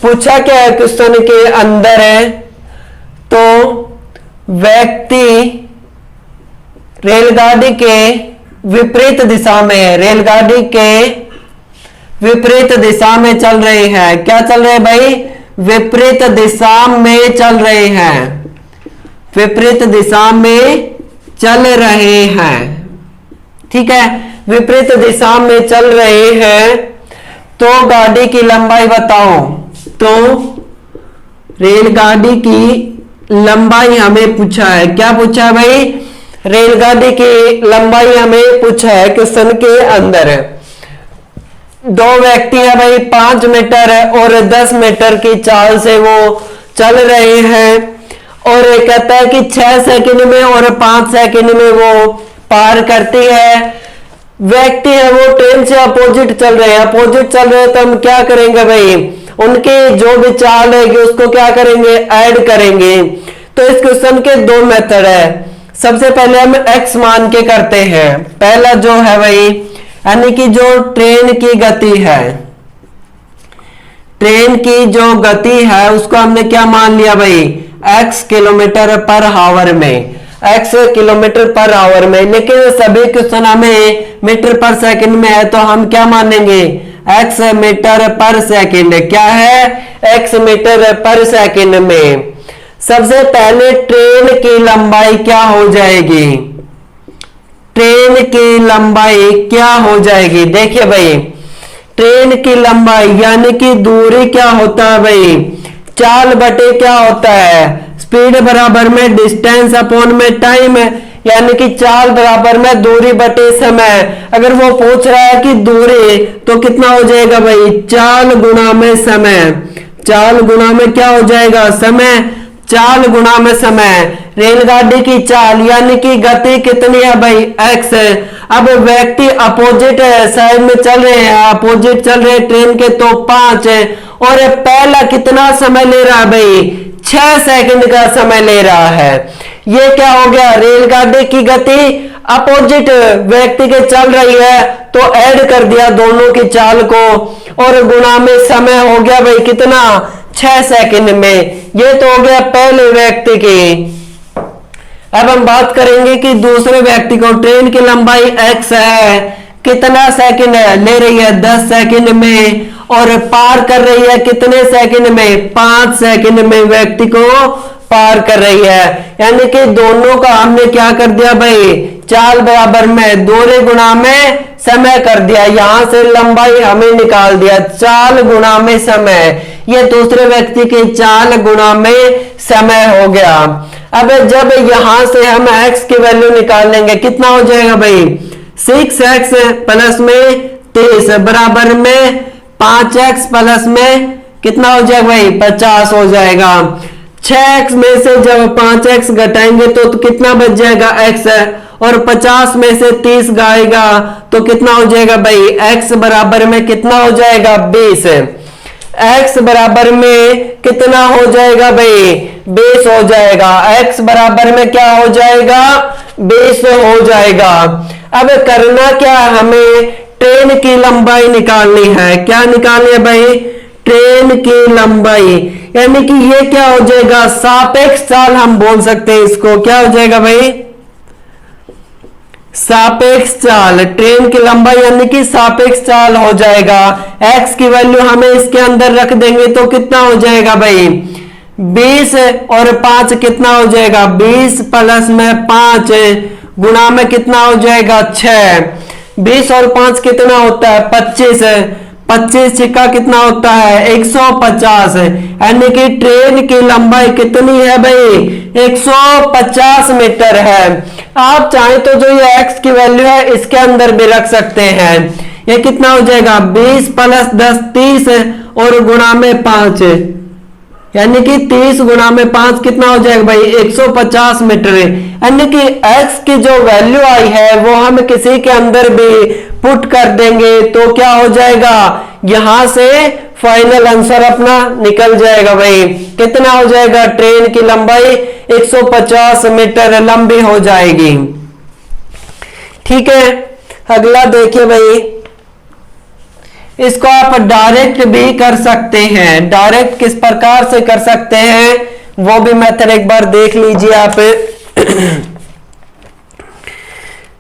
पूछा क्या है क्वेश्चन के अंदर है, तो व्यक्ति रेलगाड़ी के विपरीत दिशा में चल रहे हैं। क्या चल रहे हैं भाई? विपरीत दिशा में चल रहे हैं। ठीक है, विपरीत दिशा में चल रहे हैं। तो गाड़ी की लंबाई बताओ। तो रेलगाड़ी की लंबाई हमें पूछा है। क्या पूछा है भाई? रेलगाड़ी की लंबाई हमें पूछा है क्वेश्चन के अंदर। दो व्यक्ति है भाई, 5 मीटर और 10 मीटर की चाल से वो चल रहे हैं और ये कहता है कि 6 सेकंड में और 5 सेकंड में वो पार करती है। व्यक्ति है वो ट्रेन से अपोजिट चल रहे हैं, तो हम क्या करेंगे भाई? उनके जो भी चाल रहेगी उसको क्या करेंगे? ऐड करेंगे। तो इस क्वेश्चन के दो मेथड है। सबसे पहले हम x मान के करते हैं। पहला जो है भाई, यानी कि जो ट्रेन की गति है उसको हमने क्या मान लिया भाई? x किलोमीटर पर आवर में, लेकिन सभी क्वेश्चन हमें मीटर पर सेकंड में है, तो हम क्या मानेंगे? x मीटर पर सेकंड। क्या है? x मीटर पर सेकंड में। सबसे पहले ट्रेन की लंबाई क्या हो जाएगी? देखिए भाई, ट्रेन की लंबाई यानी कि दूरी क्या होता है भाई? चाल बटे क्या होता है? स्पीड बराबर में डिस्टेंस अपॉन में टाइम, यानी कि चाल बराबर में दूरी बटे समय। अगर वो पूछ रहा है कि दूरी, तो कितना हो जाएगा भाई? चाल गुणा में समय। चाल गुणा में क्या हो जाएगा? समय। चाल गुणा में समय। रेलगाड़ी की चाल यानी कि गति कितनी है भाई? x है। अब व्यक्ति अपोजिट साइड में चल रहे हैं, ट्रेन के, तो 5 है। और पहला कितना समय ले रहा है भाई? 6 सेकंड का समय ले रहा है। ये क्या हो गया? रेलगाड़ी की गति अपोजिट व्यक्ति के चल रही है, तो ऐड कर दिया दोनों की चाल को और गुणा में समय हो गया भाई कितना? 6 सेकंड में। ये तो हो गया पहले व्यक्ति की। अब हम बात करेंगे कि दूसरे व्यक्ति को। ट्रेन की लंबाई x है, कितना सेकंड ले रही है? 10 सेकंड में, और पार कर रही है कितने सेकंड में? 5 सेकंड में व्यक्ति को पार कर रही है। यानी कि दोनों का हमने क्या कर दिया भाई? चाल बराबर में दूरी गुणा में समय कर दिया। यहां से लंबाई हमें निकाल दिया, चाल गुणा में समय। ये दूसरे व्यक्ति की चाल गुणा में समय हो गया। अब जब यहां से हम x की वैल्यू निकाल लेंगे, कितना हो जाएगा भाई? 6x प्लस में 30 बराबर में 5x प्लस में कितना हो जाएगा भाई? 50 हो जाएगा। 6x में से जब 5x घटाएंगे तो कितना बच जाएगा? x है। और 50 में से 30 गाएगा तो कितना हो जाएगा भाई? x बराबर में कितना हो जाएगा? 20। x बराबर में कितना हो जाएगा भाई? 20 हो जाएगा। x बराबर में क्या हो जाएगा? 20 हो जाएगा। अब करना क्या है? हमें ट्रेन की लंबाई निकालनी है। क्या निकालनी है भाई? ट्रेन की लंबाई, यानी कि ये क्या हो जाएगा? सापेक्ष चाल हम बोल सकते हैं इसको। क्या हो जाएगा भाई? सापेक्ष चाल। ट्रेन की लंबाई यानी कि सापेक्ष चाल हो जाएगा। x की वैल्यू हमें इसके अंदर रख देंगे तो कितना हो जाएगा भाई? 20 और 5 कितना हो जाएगा? 20 प्लस में 5 गुणा में कितना हो जाएगा? 6। 20 और 5 कितना होता है? 25। 25 छिक्का कितना होता है 150, यानी कि ट्रेन की लंबाई कितनी है भाई 150 मीटर है। आप चाहें तो जो ये x की वैल्यू है इसके अंदर भी रख सकते हैं। ये कितना हो जाएगा 20 + 10 30 और गुणा में 5, यानी कि 30 गुणा में 5 कितना हो जाएगा भाई 150 मीटर। यानी कि x की जो वैल्यू आई है वो हम किसी के अंदर भी पुट कर देंगे तो क्या हो जाएगा, यहां से फाइनल आंसर अपना निकल जाएगा भाई। कितना हो जाएगा, ट्रेन की लंबाई 150 मीटर लंबी हो जाएगी। ठीक है, अगला देखिए भाई, इसको आप डायरेक्ट भी कर सकते हैं। डायरेक्ट किस प्रकार से कर सकते हैं वो भी मेथड एक बार देख लीजिए आप।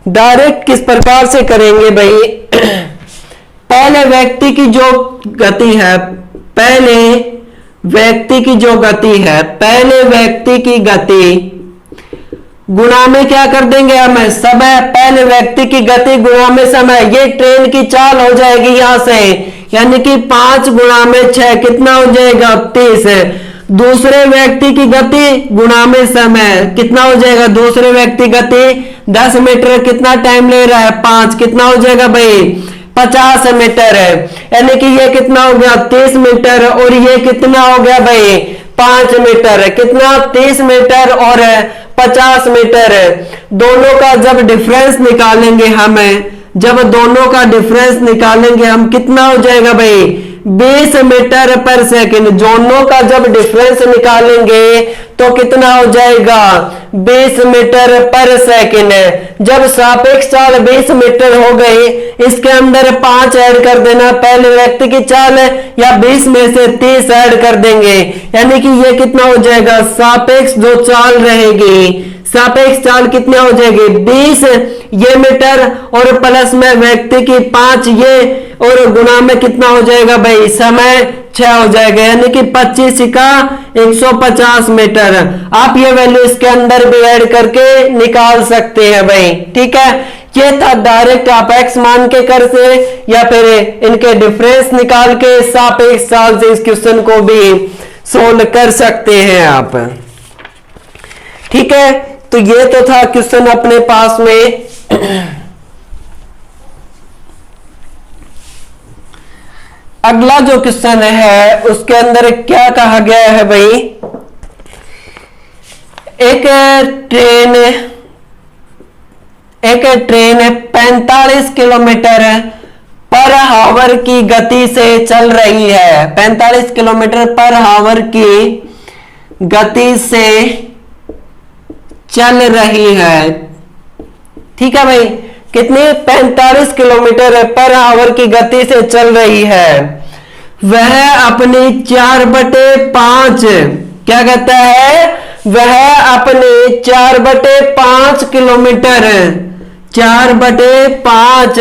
डायरेक्ट किस प्रकार से करेंगे भाई, पहले व्यक्ति की जो गति है, पहले व्यक्ति की गति गुणा में क्या कर देंगे हम समय, पहले व्यक्ति की गति गुणा में समय, ये ट्रेन की चाल हो जाएगी यहां से, यानी कि 5 गुणा में 6 कितना हो जाएगा 30। दूसरे व्यक्ति की गति गुणा में समय कितना हो जाएगा, दूसरे व्यक्ति गति 10 मीटर कितना टाइम ले रहा है 5, कितना हो जाएगा भाई 50 मीटर है, यानी कि ये कितना हो गया 30 मीटर और ये कितना हो गया भाई 5 मीटर, कितना 30 मीटर और 50 मीटर। दोनों का जब डिफरेंस निकालेंगे हम कितना हो जाएगा भाई 20 मीटर पर सेकंड। दोनों का जब डिफरेंस निकालेंगे तो कितना हो जाएगा 20 मीटर पर सेकंड। जब सापेक्ष चाल 20 मीटर हो गई, इसके अंदर 5 ऐड कर देना, पहले व्यक्ति की चाल या 20 में से 30 ऐड कर देंगे, यानी कि ये कितना हो जाएगा, सापेक्ष जो चाल रहेगी, सापेक्ष चाल कितना हो जाएगी 20 ये मीटर और प्लस में व्यक्ति की 5 ये और गुणा में कितना हो जाएगा भाई समय 6 हो जाएगा, यानी कि 25 का 150 मीटर। आप ये वैल्यू इसके अंदर भी ऐड करके निकाल सकते हैं भाई। ठीक है, ये था डायरेक्ट आप x मान के कर से या फिर इनके डिफरेंस निकाल के सापेक्ष चाल से इस क्वेश्चन को भी सोल्व कर सकते हैं आप। ठीक है, तो ये तो था क्वेश्चन अपने पास में। अगला जो क्वेश्चन है उसके अंदर क्या कहा गया है भाई, एक ट्रेन 45 किलोमीटर पर आवर की गति से चल रही है, 45 किलोमीटर पर आवर की गति से चल रही है। ठीक है भाई, कितनी 45 किलोमीटर पर आवर की गति से चल रही है। वह अपनी 4/5 क्या कहता है, वह अपने 4/5 किलोमीटर 4/5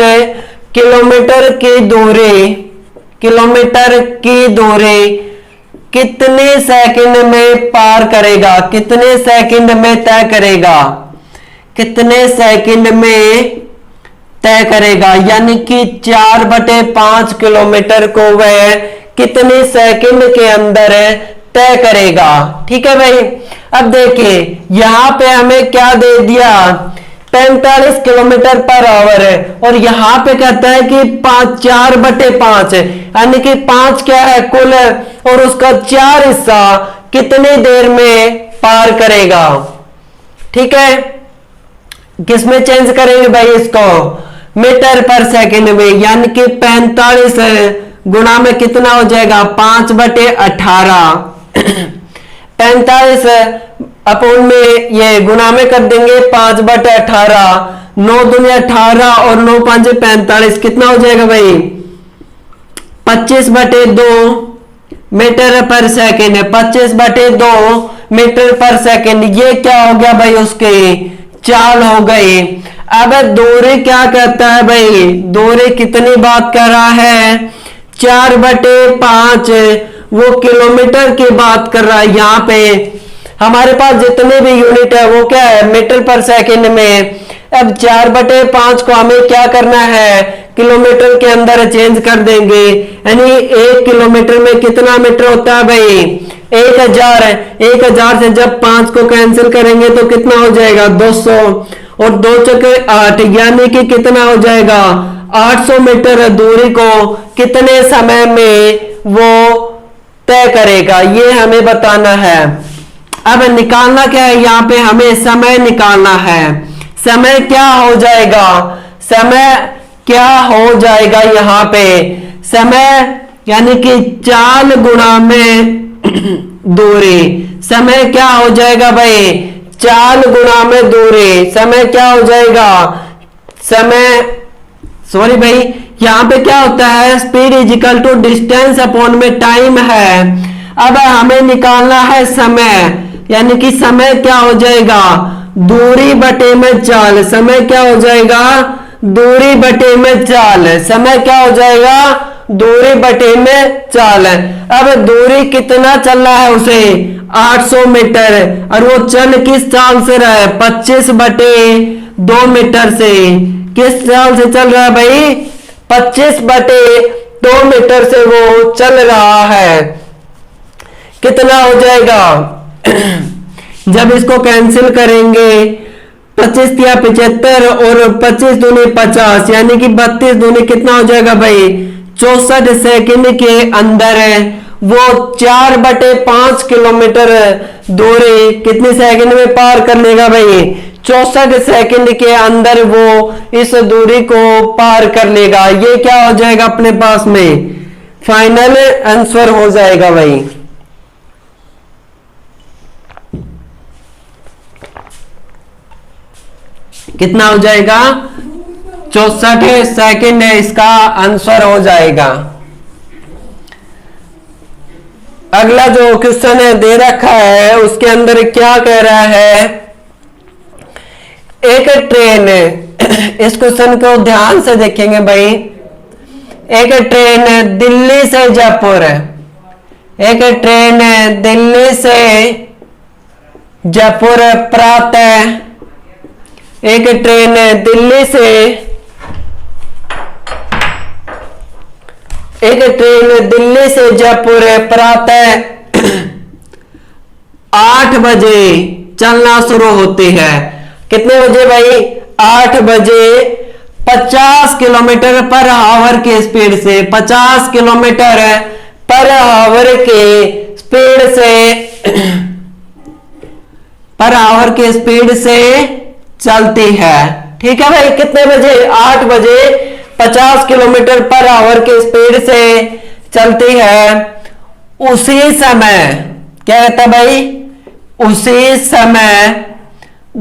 किलोमीटर की दूरी कितने सेकंड में पार करेगा, कितने सेकंड में तय करेगा, कितने सेकंड में तय करेगा, यानी कि 4/5 किलोमीटर को वह कितने सेकंड के अंदर तय करेगा। ठीक है भाई, अब देखिए यहां पे हमें क्या दे दिया 45 किलोमीटर पर आवर है और यहां पे कहता है कि 4/5 यानी कि 5 क्या है कुल और उसका 4 हिस्सा कितने देर में पार करेगा। ठीक है, किसमें चेंज करेंगे भाई इसको मीटर पर सेकंड में, यानी कि 45 गुणा में कितना हो जाएगा 5/18 45 अपोन में ये गुणा में कर देंगे 5/18 9 दूनी 18 और 9 5 45 कितना हो जाएगा भाई 25/2 मीटर पर सेकंड, 25/2 मीटर पर सेकंड। ये क्या हो गया भाई उसके चाल हो गई। अब दूरी क्या कहता है भाई, दूरी कितनी बात कर रहा है 4/5 वो किलोमीटर की बात कर रहा है। यहाँ पे हमारे पास जितने भी यूनिट है वो क्या है मीटर पर सेकंड में। अब 4/5 को हमें क्या करना है किलोमीटर के अंदर चेंज कर देंगे, यानी 1 किलोमीटर में कितना मीटर होता है भाई 1000 है। 1000 से जब 5 को कैंसिल करेंगे तो कितना हो जाएगा 200, और 2 चौके 8, यानी कि कितना हो जाएगा 800 मीटर दूरी को कितने समय में वो तय करेगा, ये हमें बताना है। अब निकालना क्या है, यहाँ पे हमें समय निकालना है। समय क्या हो जाएगा, समय क्या हो जाएगा यहाँ पे, समय यानी कि चाल गुणा में दूरी, समय क्या हो जाएगा भाई चाल गुणा में दूरी, समय क्या हो जाएगा समय, सॉरी भाई यहां पे क्या होता है speed is equal to distance upon में टाइम है। अब हमें निकालना है समय, यानी कि समय क्या हो जाएगा दूरी बटे में चाल, समय क्या हो जाएगा दूरी बटे में चाल, समय क्या हो जाएगा दूरी बटे में चाल। अब दूरी कितना चल रहा है उसे 800 मीटर, और वो चल किस चाल से रहा है 25 बटे 2 मीटर से, किस चाल से चल रहा है भाई 25 बटे 2 मीटर से वो चल रहा है। कितना हो जाएगा जब इसको कैंसिल करेंगे 25 या 75 और 25 दूनी 50, यानी कि 32 दूनी कितना हो जाएगा भाई 64 सेकंड के अंदर है वो 4/5 किलोमीटर दूरी कितनी सेकंड में पार कर लेगा भाई 64 सेकंड के अंदर वो इस दूरी को पार कर लेगा। ये क्या हो जाएगा अपने पास में फाइनल आंसर हो जाएगा भाई। कितना हो जाएगा 64 सेकंड है, इसका आंसर हो जाएगा। अगला जो क्वेश्चन है दे रखा है उसके अंदर क्या कह रहा है, एक ट्रेन, इस क्वेश्चन को ध्यान से देखेंगे भाई। एक ट्रेन दिल्ली से जयपुर, एक ट्रेन दिल्ली से जयपुर प्रातः, एक ट्रेन दिल्ली से, एक ट्रेन दिल्ली से जयपुर प्रातः 8 बजे चलना शुरू होती है। कितने बजे भाई 8 बजे 50 किलोमीटर पर आवर की स्पीड से, 50 किलोमीटर पर आवर के स्पीड से, पर आवर की स्पीड से चलती है। ठीक है भाई कितने बजे 8 बजे 50 किलोमीटर पर आवर की स्पीड से चलती है। उसी समय क्या कहता है भाई, उसी समय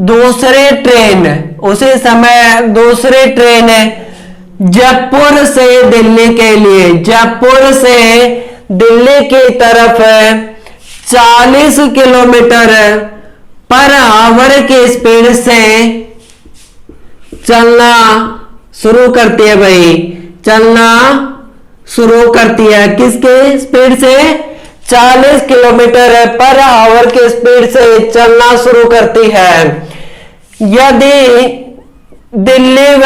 दूसरे ट्रेन, उसी समय दूसरी ट्रेन जयपुर से दिल्ली के लिए, जयपुर से दिल्ली की तरफ 40 किलोमीटर पर आवर की स्पीड से चलना शुरू करती है भाई, चलना शुरू करती है। किसके स्पीड से 40 किलोमीटर पर आवर की स्पीड से चलना शुरू करती है। यदि दिल्ली व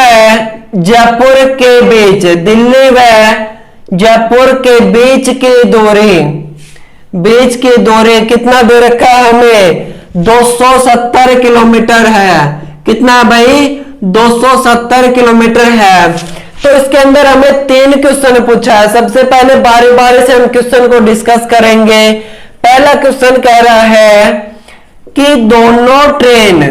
जयपुर के बीच, दिल्ली व जयपुर के बीच की दूरी, बीच की दूरी कितना दे रखा है हमें 270 किलोमीटर है। कितना भाई 270 किलोमीटर है। तो इसके अंदर हमें 3 क्वेश्चन पूछा है। सबसे पहले बारी बारी से हम क्वेश्चन को डिस्कस करेंगे। पहला क्वेश्चन कह रहा है कि दोनों ट्रेन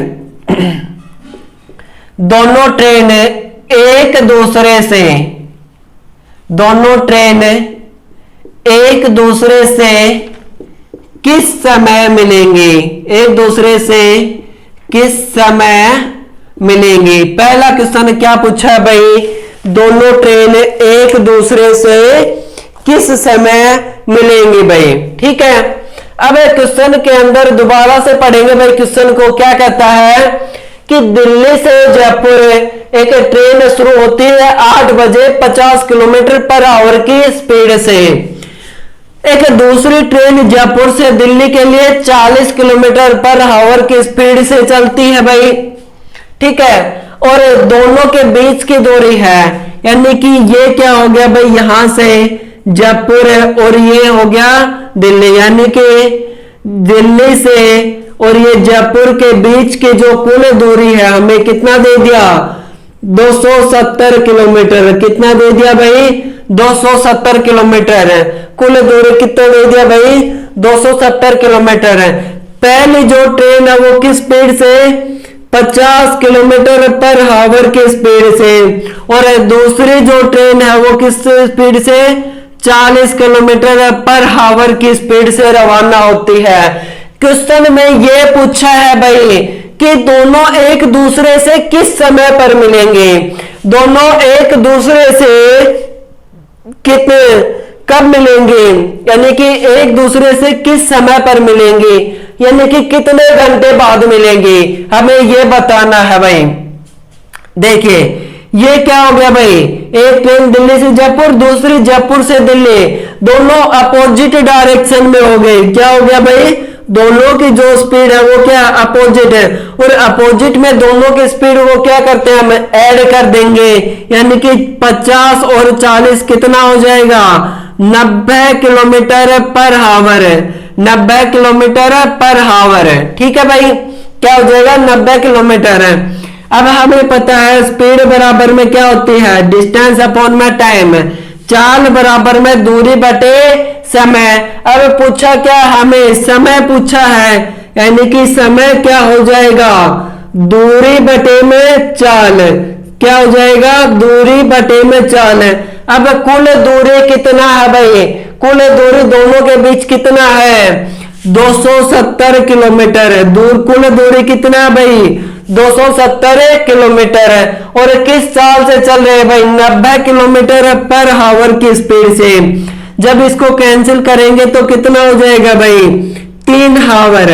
एक दूसरे से, दोनों ट्रेन एक दूसरे से किस समय मिलेंगे, एक दूसरे से किस समय मिलेंगे। पहला क्वेश्चन क्या पूछा है भाई, दोनों ट्रेन एक दूसरे से किस समय मिलेंगी भाई। ठीक है, अब क्वेश्चन के अंदर दोबारा से पढ़ेंगे भाई। क्वेश्चन को क्या कहता है कि दिल्ली से जयपुर एक ट्रेन शुरू होती है 8 बजे 50 किलोमीटर पर आवर की स्पीड से। एक दूसरी ट्रेन जयपुर से दिल्ली के लिए 40 किलोमीटर पर आवर की स्पीड से चलती है भाई। ठीक है, और दोनों के बीच की दूरी है, यानी कि ये क्या हो गया भाई, यहां से जयपुर है और ये हो गया दिल्ली, यानी कि दिल्ली से और ये जयपुर के बीच की जो कुल दूरी है हमें कितना दे दिया, 270 किलोमीटर। कितना दे दिया भाई, 270 किलोमीटर है। कुल दूरी कितना दे दिया भाई, 270 किलोमीटर है। पहली जो ट्रेन है वो किस स्पीड से, 50 किलोमीटर पर हावर की स्पीड से, और दूसरी जो ट्रेन है वो किस स्पीड से, 40 किलोमीटर पर हावर की स्पीड से रवाना होती है। क्वेश्चन में ये पूछा है भाई कि दोनों एक दूसरे से किस समय पर मिलेंगे, दोनों एक दूसरे से कितने कब मिलेंगे, यानी कि एक दूसरे से किस समय पर मिलेंगे, यानी कि कितने घंटे बाद मिलेंगे, हमें यह बताना है भाई। देखिए ये क्या हो गया भाई, एक ट्रेन दिल्ली से जयपुर, दूसरी जयपुर से दिल्ली, दोनों अपोजिट डायरेक्शन में हो गए। क्या हो गया भाई, दोनों की जो स्पीड है वो क्या अपोजिट है, और अपोजिट में दोनों की स्पीड वो क्या करते हैं, हम ऐड कर देंगे, यानी कि 50 और 40 कितना हो जाएगा, 90 किलोमीटर पर हावर है, 90 किलोमीटर पर हावर है। ठीक है भाई, क्या हो जाएगा, 90 किलोमीटर है। अब हमें पता है स्पीड बराबर में क्या होती है, डिस्टेंस अपॉन में टाइम, चाल बराबर में दूरी बटे समय। अब पूछा क्या, हमें समय पूछा है, यानी कि समय क्या हो जाएगा, दूरी बटे में चाल, क्या हो जाएगा, दूरी बटे में चाल। अब कुल दूरी कितना है भाई, कुल दूरी दोनों के बीच कितना है, 270 किलोमीटर है। कुल दूरी कितना है भाई, 270 किलोमीटर है। और किस चाल से चल रहे हैं भाई, 90 किलोमीटर पर हावर की स्पीड से। जब इसको कैंसिल करेंगे तो कितना हो जाएगा भाई, 3 हावर,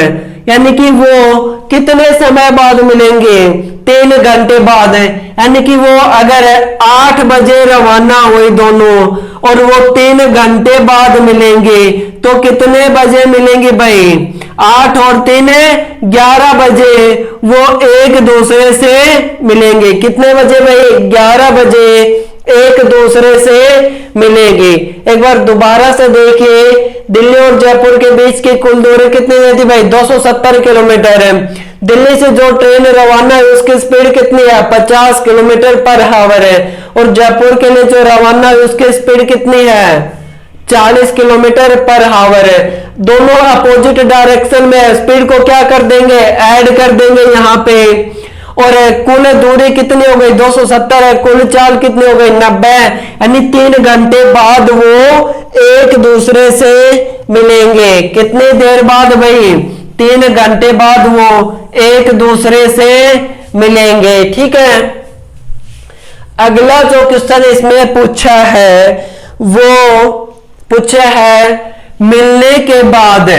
यानी कि वो कितने समय बाद मिलेंगे, 3 घंटे बाद है। यानी कि वो अगर 8 बजे रवाना हुए दोनों और वो 3 घंटे बाद मिलेंगे तो कितने बजे मिलेंगे भाई, 8 और 3 11 बजे वो एक दूसरे से मिलेंगे। कितने बजे भाई, 11 बजे एक दूसरे से मिलेंगे। एक बार दोबारा से देखिए, दिल्ली और जयपुर के बीच की कुल दूरी कितनी रहती भाई, 270 किलोमीटर है। दिल्ली से जो ट्रेन रवाना है उसकी स्पीड कितनी है, 50 किलोमीटर पर हावर है, और जयपुर के लिए जो रवाना है उसकी स्पीड कितनी है, 40 किलोमीटर पर हावर है। दोनों अपोजिट डायरेक्शन में, स्पीड को क्या कर देंगे, ऐड कर देंगे यहाँ पे, और कुल दूरी कितनी हो गई, 270 है, कुल चाल कितनी हो गई, 90, यानी 3 घंटे बाद वो एक दूसरे से मिलेंगे। कितनी देर बाद भाई, 3 घंटे बाद वो एक दूसरे से मिलेंगे। ठीक है, अगला जो क्वेश्चन इसमें पूछा है वो पूछा है मिलने के बाद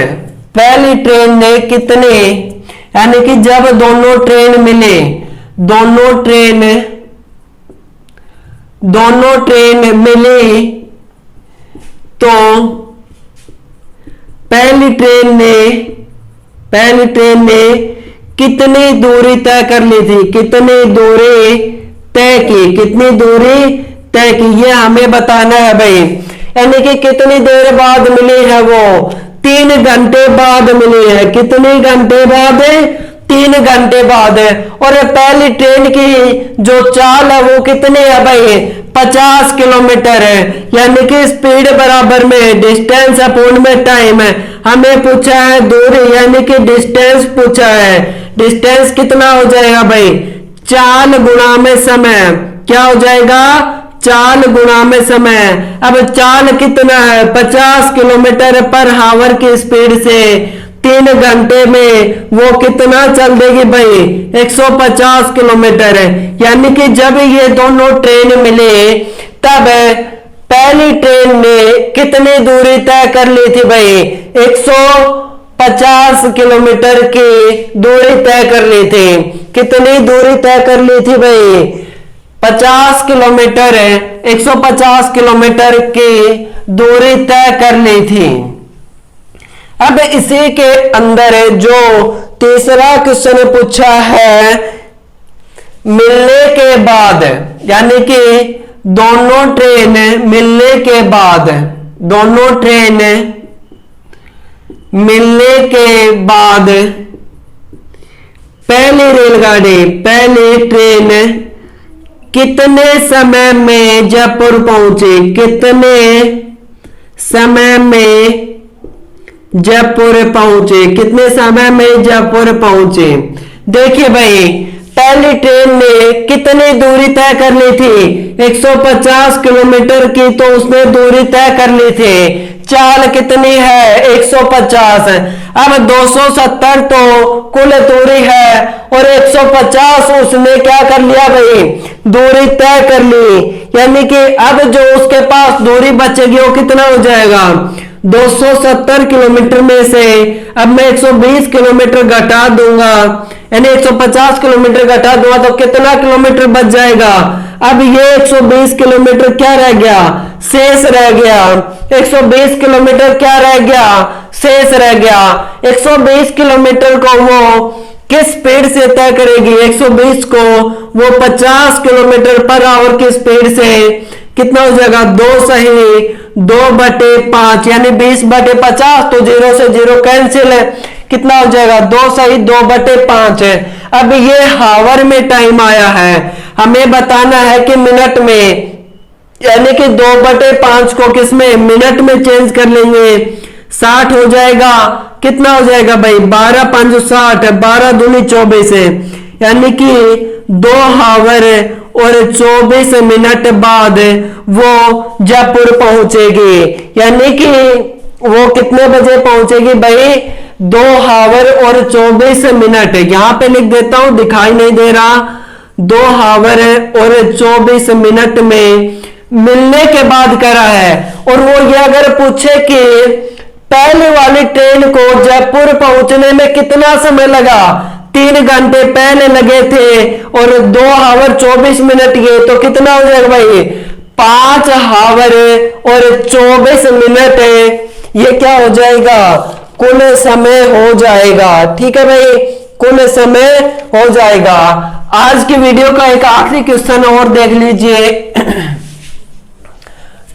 पहली ट्रेन ने कितने, यानी कि जब दोनों ट्रेन मिले, दोनों ट्रेन मिली तो पहली ट्रेन ने कितनी दूरी तय कर ली थी, कितनी दूरी तय की, कितनी दूरी तय की, ये हमें बताना है भाई। यानी कि कितनी देर बाद मिली है, वो 3 घंटे बाद मिली है। कितने घंटे बाद, 3 घंटे बाद है। और पहली ट्रेन की जो चाल है वो कितनी है भाई, 50 किलोमीटर है, यानी कि स्पीड बराबर में डिस्टेंस अपॉन में टाइम है। हमें पूछा है दूरी, यानी कि डिस्टेंस पूछा है, डिस्टेंस कितना हो जाएगा भाई, चाल गुणा में समय। क्या हो जाएगा, चाल गुणा में समय। अब चाल कितना है, 50 किलोमीटर पर हावर की स्पीड से 3 घंटे में वो कितना चल देगी भाई, 150 किलोमीटर है। यानी कि जब ये दोनों ट्रेन मिले तब पहली ट्रेन ने कितनी दूरी तय कर ली थी भाई, 150 किलोमीटर की दूरी तय कर ली थी। कितनी दूरी तय कर ली थी भाई, 50 किलोमीटर है, 150 किलोमीटर की दूरी तय कर ली थी। अब इसी के अंदर जो तीसरा क्वेश्चन पूछा है मिलने के बाद, यानी कि दोनों ट्रेन मिलने के बाद, दोनों ट्रेन मिलने के बाद पहली रेलगाड़ी, पहली ट्रेन कितने समय में जयपुर पहुंची, कितने समय में जयपुर पहुंचे, कितने समय में जयपुर पहुंचे। देखिए भाई, पहली ट्रेन ने कितनी दूरी तय कर ली थी, 150 किलोमीटर की तो उसने दूरी तय कर ली थी। चाल कितनी है, 150। अब 270 तो कुल दूरी है और 150 उसने क्या कर लिया भाई, दूरी तय कर ली। यानी कि अब जो उसके पास दूरी बचेगी वो कितना हो जाएगा, 270 किलोमीटर में से अब मैं 120 किलोमीटर घटा दूंगा, यानी 150 किलोमीटर घटा दूंगा तो कितना किलोमीटर बच जाएगा। अब ये 120 किलोमीटर क्या रह गया, शेष रह गया। 120 किलोमीटर क्या रह गया, शेष रह गया। 120 किलोमीटर को वो किस स्पीड से तय करेगी, 120 को वो 50 किलोमीटर पर आवर की स्पीड से कितना हो जाएगा, 2 सही 2/5 यानी 20/50, तो 0 से 0 कैंसिल है, कितना हो जाएगा 2 सही 2/5 है। अब ये हावर में टाइम आया है, हमें बताना है कि मिनट में, यानी कि 2/5 को किसमें, मिनट में चेंज कर लेंगे, 60 हो जाएगा। कितना हो जाएगा भाई, 12×5 60, 12 दूनी 24 है, यानी कि 2 हावर और 24 मिनट बाद वो जयपुर पहुंचेगी। यानी कि वो कितने बजे पहुंचेगी भाई, 2 हावर और 24 मिनट। यहां पे लिख देता हूं, दिखाई नहीं दे रहा, 2 हावर और 24 मिनट में मिलने के बाद करा है। और वो ये अगर पूछे कि पहले वाली ट्रेन को जयपुर पहुंचने में कितना समय लगा, 3 घंटे पहले लगे थे और 2 हावर 24 मिनट ये, तो कितना हो जाएगा भाई, 5 हावर और 24 मिनट ये क्या हो जाएगा, कुल समय हो जाएगा। ठीक है भाई, कुल समय हो जाएगा। आज की वीडियो का एक आखिरी क्वेश्चन और देख लीजिए,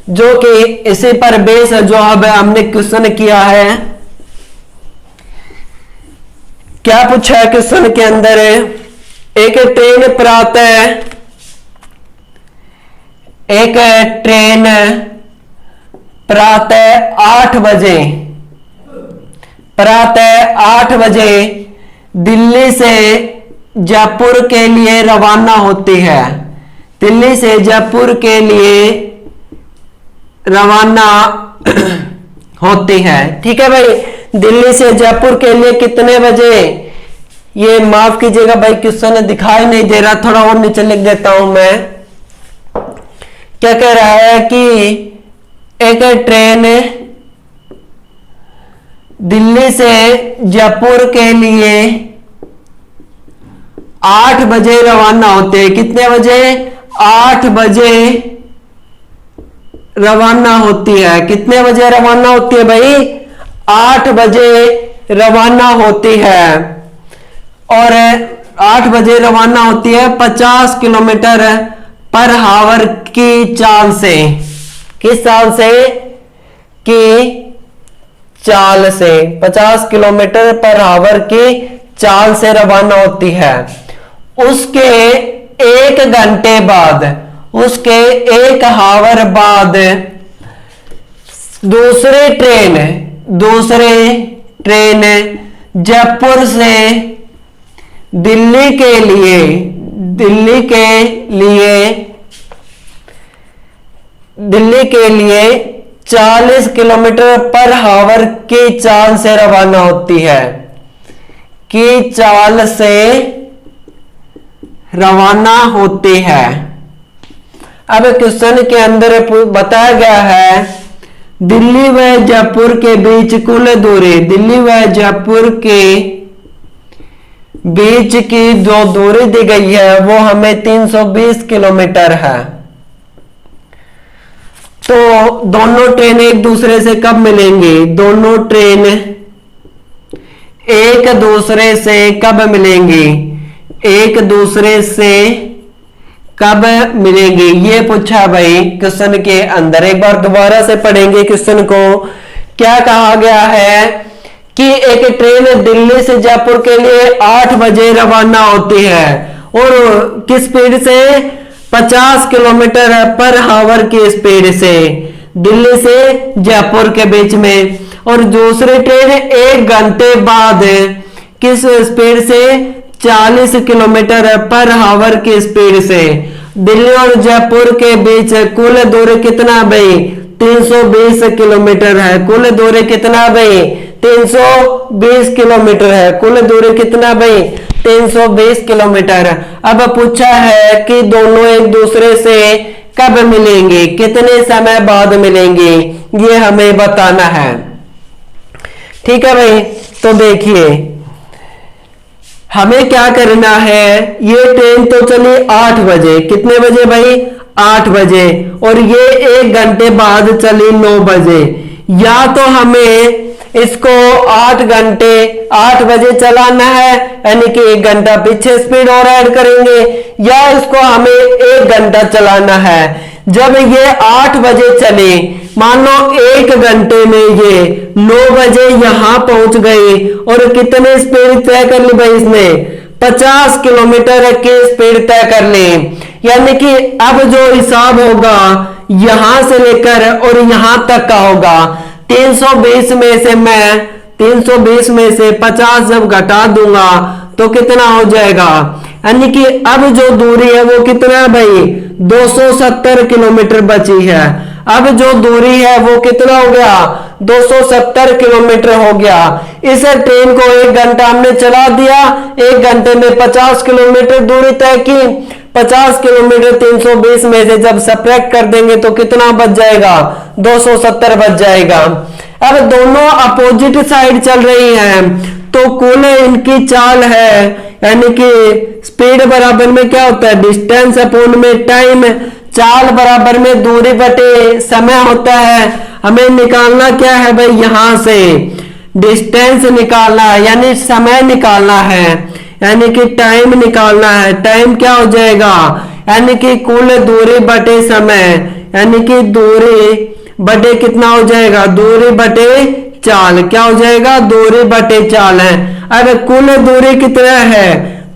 जो कि इसी पर बेस है जो अब हमने क्वेश्चन किया है। क्या पूछा है क्वेश्चन के अंदर, एक ट्रेन प्रातः 8 बजे, प्रातः 8 बजे दिल्ली से जयपुर के लिए रवाना होती है, दिल्ली से जयपुर के लिए रवाना होती है। ठीक है भाई, दिल्ली से जयपुर के लिए कितने बजे, ये माफ कीजिएगा भाई क्वेश्चन दिखाई नहीं दे रहा, थोड़ा और नीचे लिख देता हूं मैं। क्या कह रहा है कि एक ट्रेन दिल्ली से जयपुर के लिए 8 बजे रवाना होते हैं। कितने बजे, 8 बजे रवाना होती है। कितने बजे रवाना होती है भाई, 8 बजे रवाना होती है। और 8 बजे रवाना होती है 50 किलोमीटर पर हावर की चाल से, किस चाल से, की चाल से 50 किलोमीटर पर हावर की चाल से रवाना होती है। उसके 1 घंटे बाद, उसके 1 हावर बाद दूसरी ट्रेन जयपुर से दिल्ली के लिए 40 किलोमीटर पर हावर की चाल से रवाना होती है, की चाल से रवाना होती है। अब क्वेश्चन के अंदर बताया गया है दिल्ली व जयपुर के बीच कुल दूरी, दिल्ली व जयपुर के बीच की जो दूरी दी गई है वो हमें 320 किलोमीटर है। तो दोनों ट्रेन एक दूसरे से कब मिलेंगी, दोनों ट्रेन एक दूसरे से कब मिलेंगी, एक दूसरे से कब मिलेंगे, ये पूछा भाई क्वेश्चन के अंदर। एक बार दोबारा से पढ़ेंगे क्वेश्चन को। क्या कहा गया है कि एक ट्रेन दिल्ली से जयपुर के लिए 8 बजे रवाना होती है और किस स्पीड से, 50 किलोमीटर पर आवर की स्पीड से दिल्ली से जयपुर के बीच में, और दूसरी ट्रेन 1 घंटे बाद किस स्पीड से, 40 किलोमीटर पर आवर की स्पीड से दिल्ली और जयपुर के बीच कुल दूरी कितना भाई, 320 किलोमीटर है। कुल दूरी कितना भाई, 320 किलोमीटर है। कुल दूरी कितना भाई, 320 किलोमीटर। अब पूछा है कि दोनों एक दूसरे से कब मिलेंगे, कितने समय बाद मिलेंगे, ये हमें बताना है। ठीक है भाई, तो देखिए हमें क्या करना है। ये ट्रेन तो चली 8 बजे, कितने बजे भाई, 8 बजे, और ये 1 घंटे बाद चली 9 बजे। या तो हमें इसको 8 घंटे 8 बजे चलाना है, यानी कि 1 घंटा पीछे स्पीड और ऐड करेंगे, या इसको हमें 1 घंटा चलाना है। जब ये 8 बजे चले, मान लो 1 घंटे में ये 9 बजे यहां पहुंच गए, और कितने स्पीड तय कर ली भाई इसने, 50 किलोमीटर की स्पीड तय कर ली। यानी कि अब जो हिसाब होगा यहां से लेकर और यहां तक का होगा, 320 में से मैं 320 में से 50 जब घटा दूंगा तो कितना हो जाएगा, यानी कि अब जो दूरी है वो कितना भाई, 270 किलोमीटर बची है। अब जो दूरी है वो कितना हो गया, 270 किलोमीटर हो गया। इस ट्रेन को 1 घंटा हमने चला दिया, 1 घंटे में 50 किलोमीटर दूरी तय की। 50 किलोमीटर 320 में से जब सब्ट्रैक्ट कर देंगे तो कितना बच जाएगा, 270 बच जाएगा। अब दोनों अपोजिट साइड चल रही हैं, तो कुल इनकी चाल है, यानी कि स्पीड बराबर में क्या होता है, डिस्टेंस अपॉन में टाइम। चाल बराबर में दूरी बटे समय होता है। हमें निकालना क्या है भाई, यहां से डिस्टेंस निकालना है, यानी समय निकालना है, यानी कि टाइम निकालना है। टाइम क्या हो जाएगा, यानी कि कुल दूरी बटे समय, यानी कि दूरी बटे कितना हो जाएगा, दूरी बटे चाल। क्या हो जाएगा, दूरी बटे चाल है। अब कुल दूरी कितना है,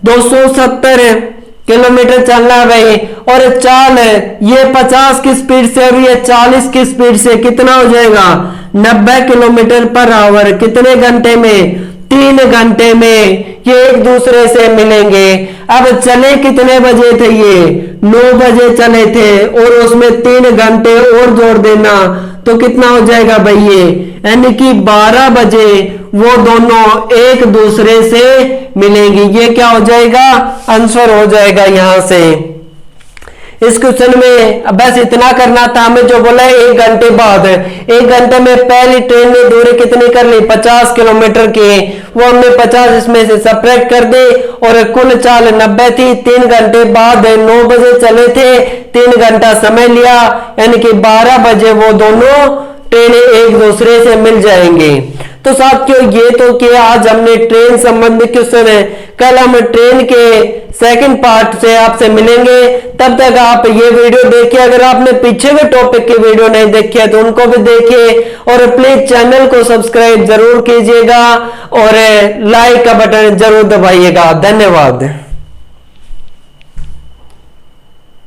270 किलोमीटर चलना है भाई, और चाल है ये 50 की स्पीड से और ये 40 की स्पीड से कितना हो जाएगा, 90 किलोमीटर पर आवर। कितने घंटे में, 3 घंटे में ये एक दूसरे से मिलेंगे। अब चले कितने बजे थे, ये 9 बजे चले थे, और उसमें 3 घंटे और जोड़ देना तो कितना हो जाएगा भाई, ये यानी कि 12 बजे वो दोनों एक दूसरे से मिलेंगी। ये क्या हो जाएगा, आंसर हो जाएगा यहां से। इस क्वेश्चन में बस इतना करना था हमें, जो बोला है 1 घंटे बाद। 1 घंटे में पहली ट्रेन ने दूरी कितनी कर ली, 50 किलोमीटर की, वो हमने 50 इसमें से सब्ट्रैक्ट कर दी, और कुल चाल 90 थी। 3 घंटे बाद 9 बजे चले थे, 3 घंटा समय लिया, यानी कि 12 बजे वो दोनों ट्रेन एक दूसरे से मिल जाएंगे। तो साथियों ये तो किया आज हमने ट्रेन संबंधित क्वेश्चन है। कल हम ट्रेन के सेकंड पार्ट से आपसे मिलेंगे। तब तक आप ये वीडियो देखिए। अगर आपने पीछे के टॉपिक की वीडियो नहीं देखी है तो उनको भी देखिए, और प्लीज चैनल को सब्सक्राइब जरूर कीजिएगा और लाइक का बटन जरूर दबाइएगा। धन्यवाद।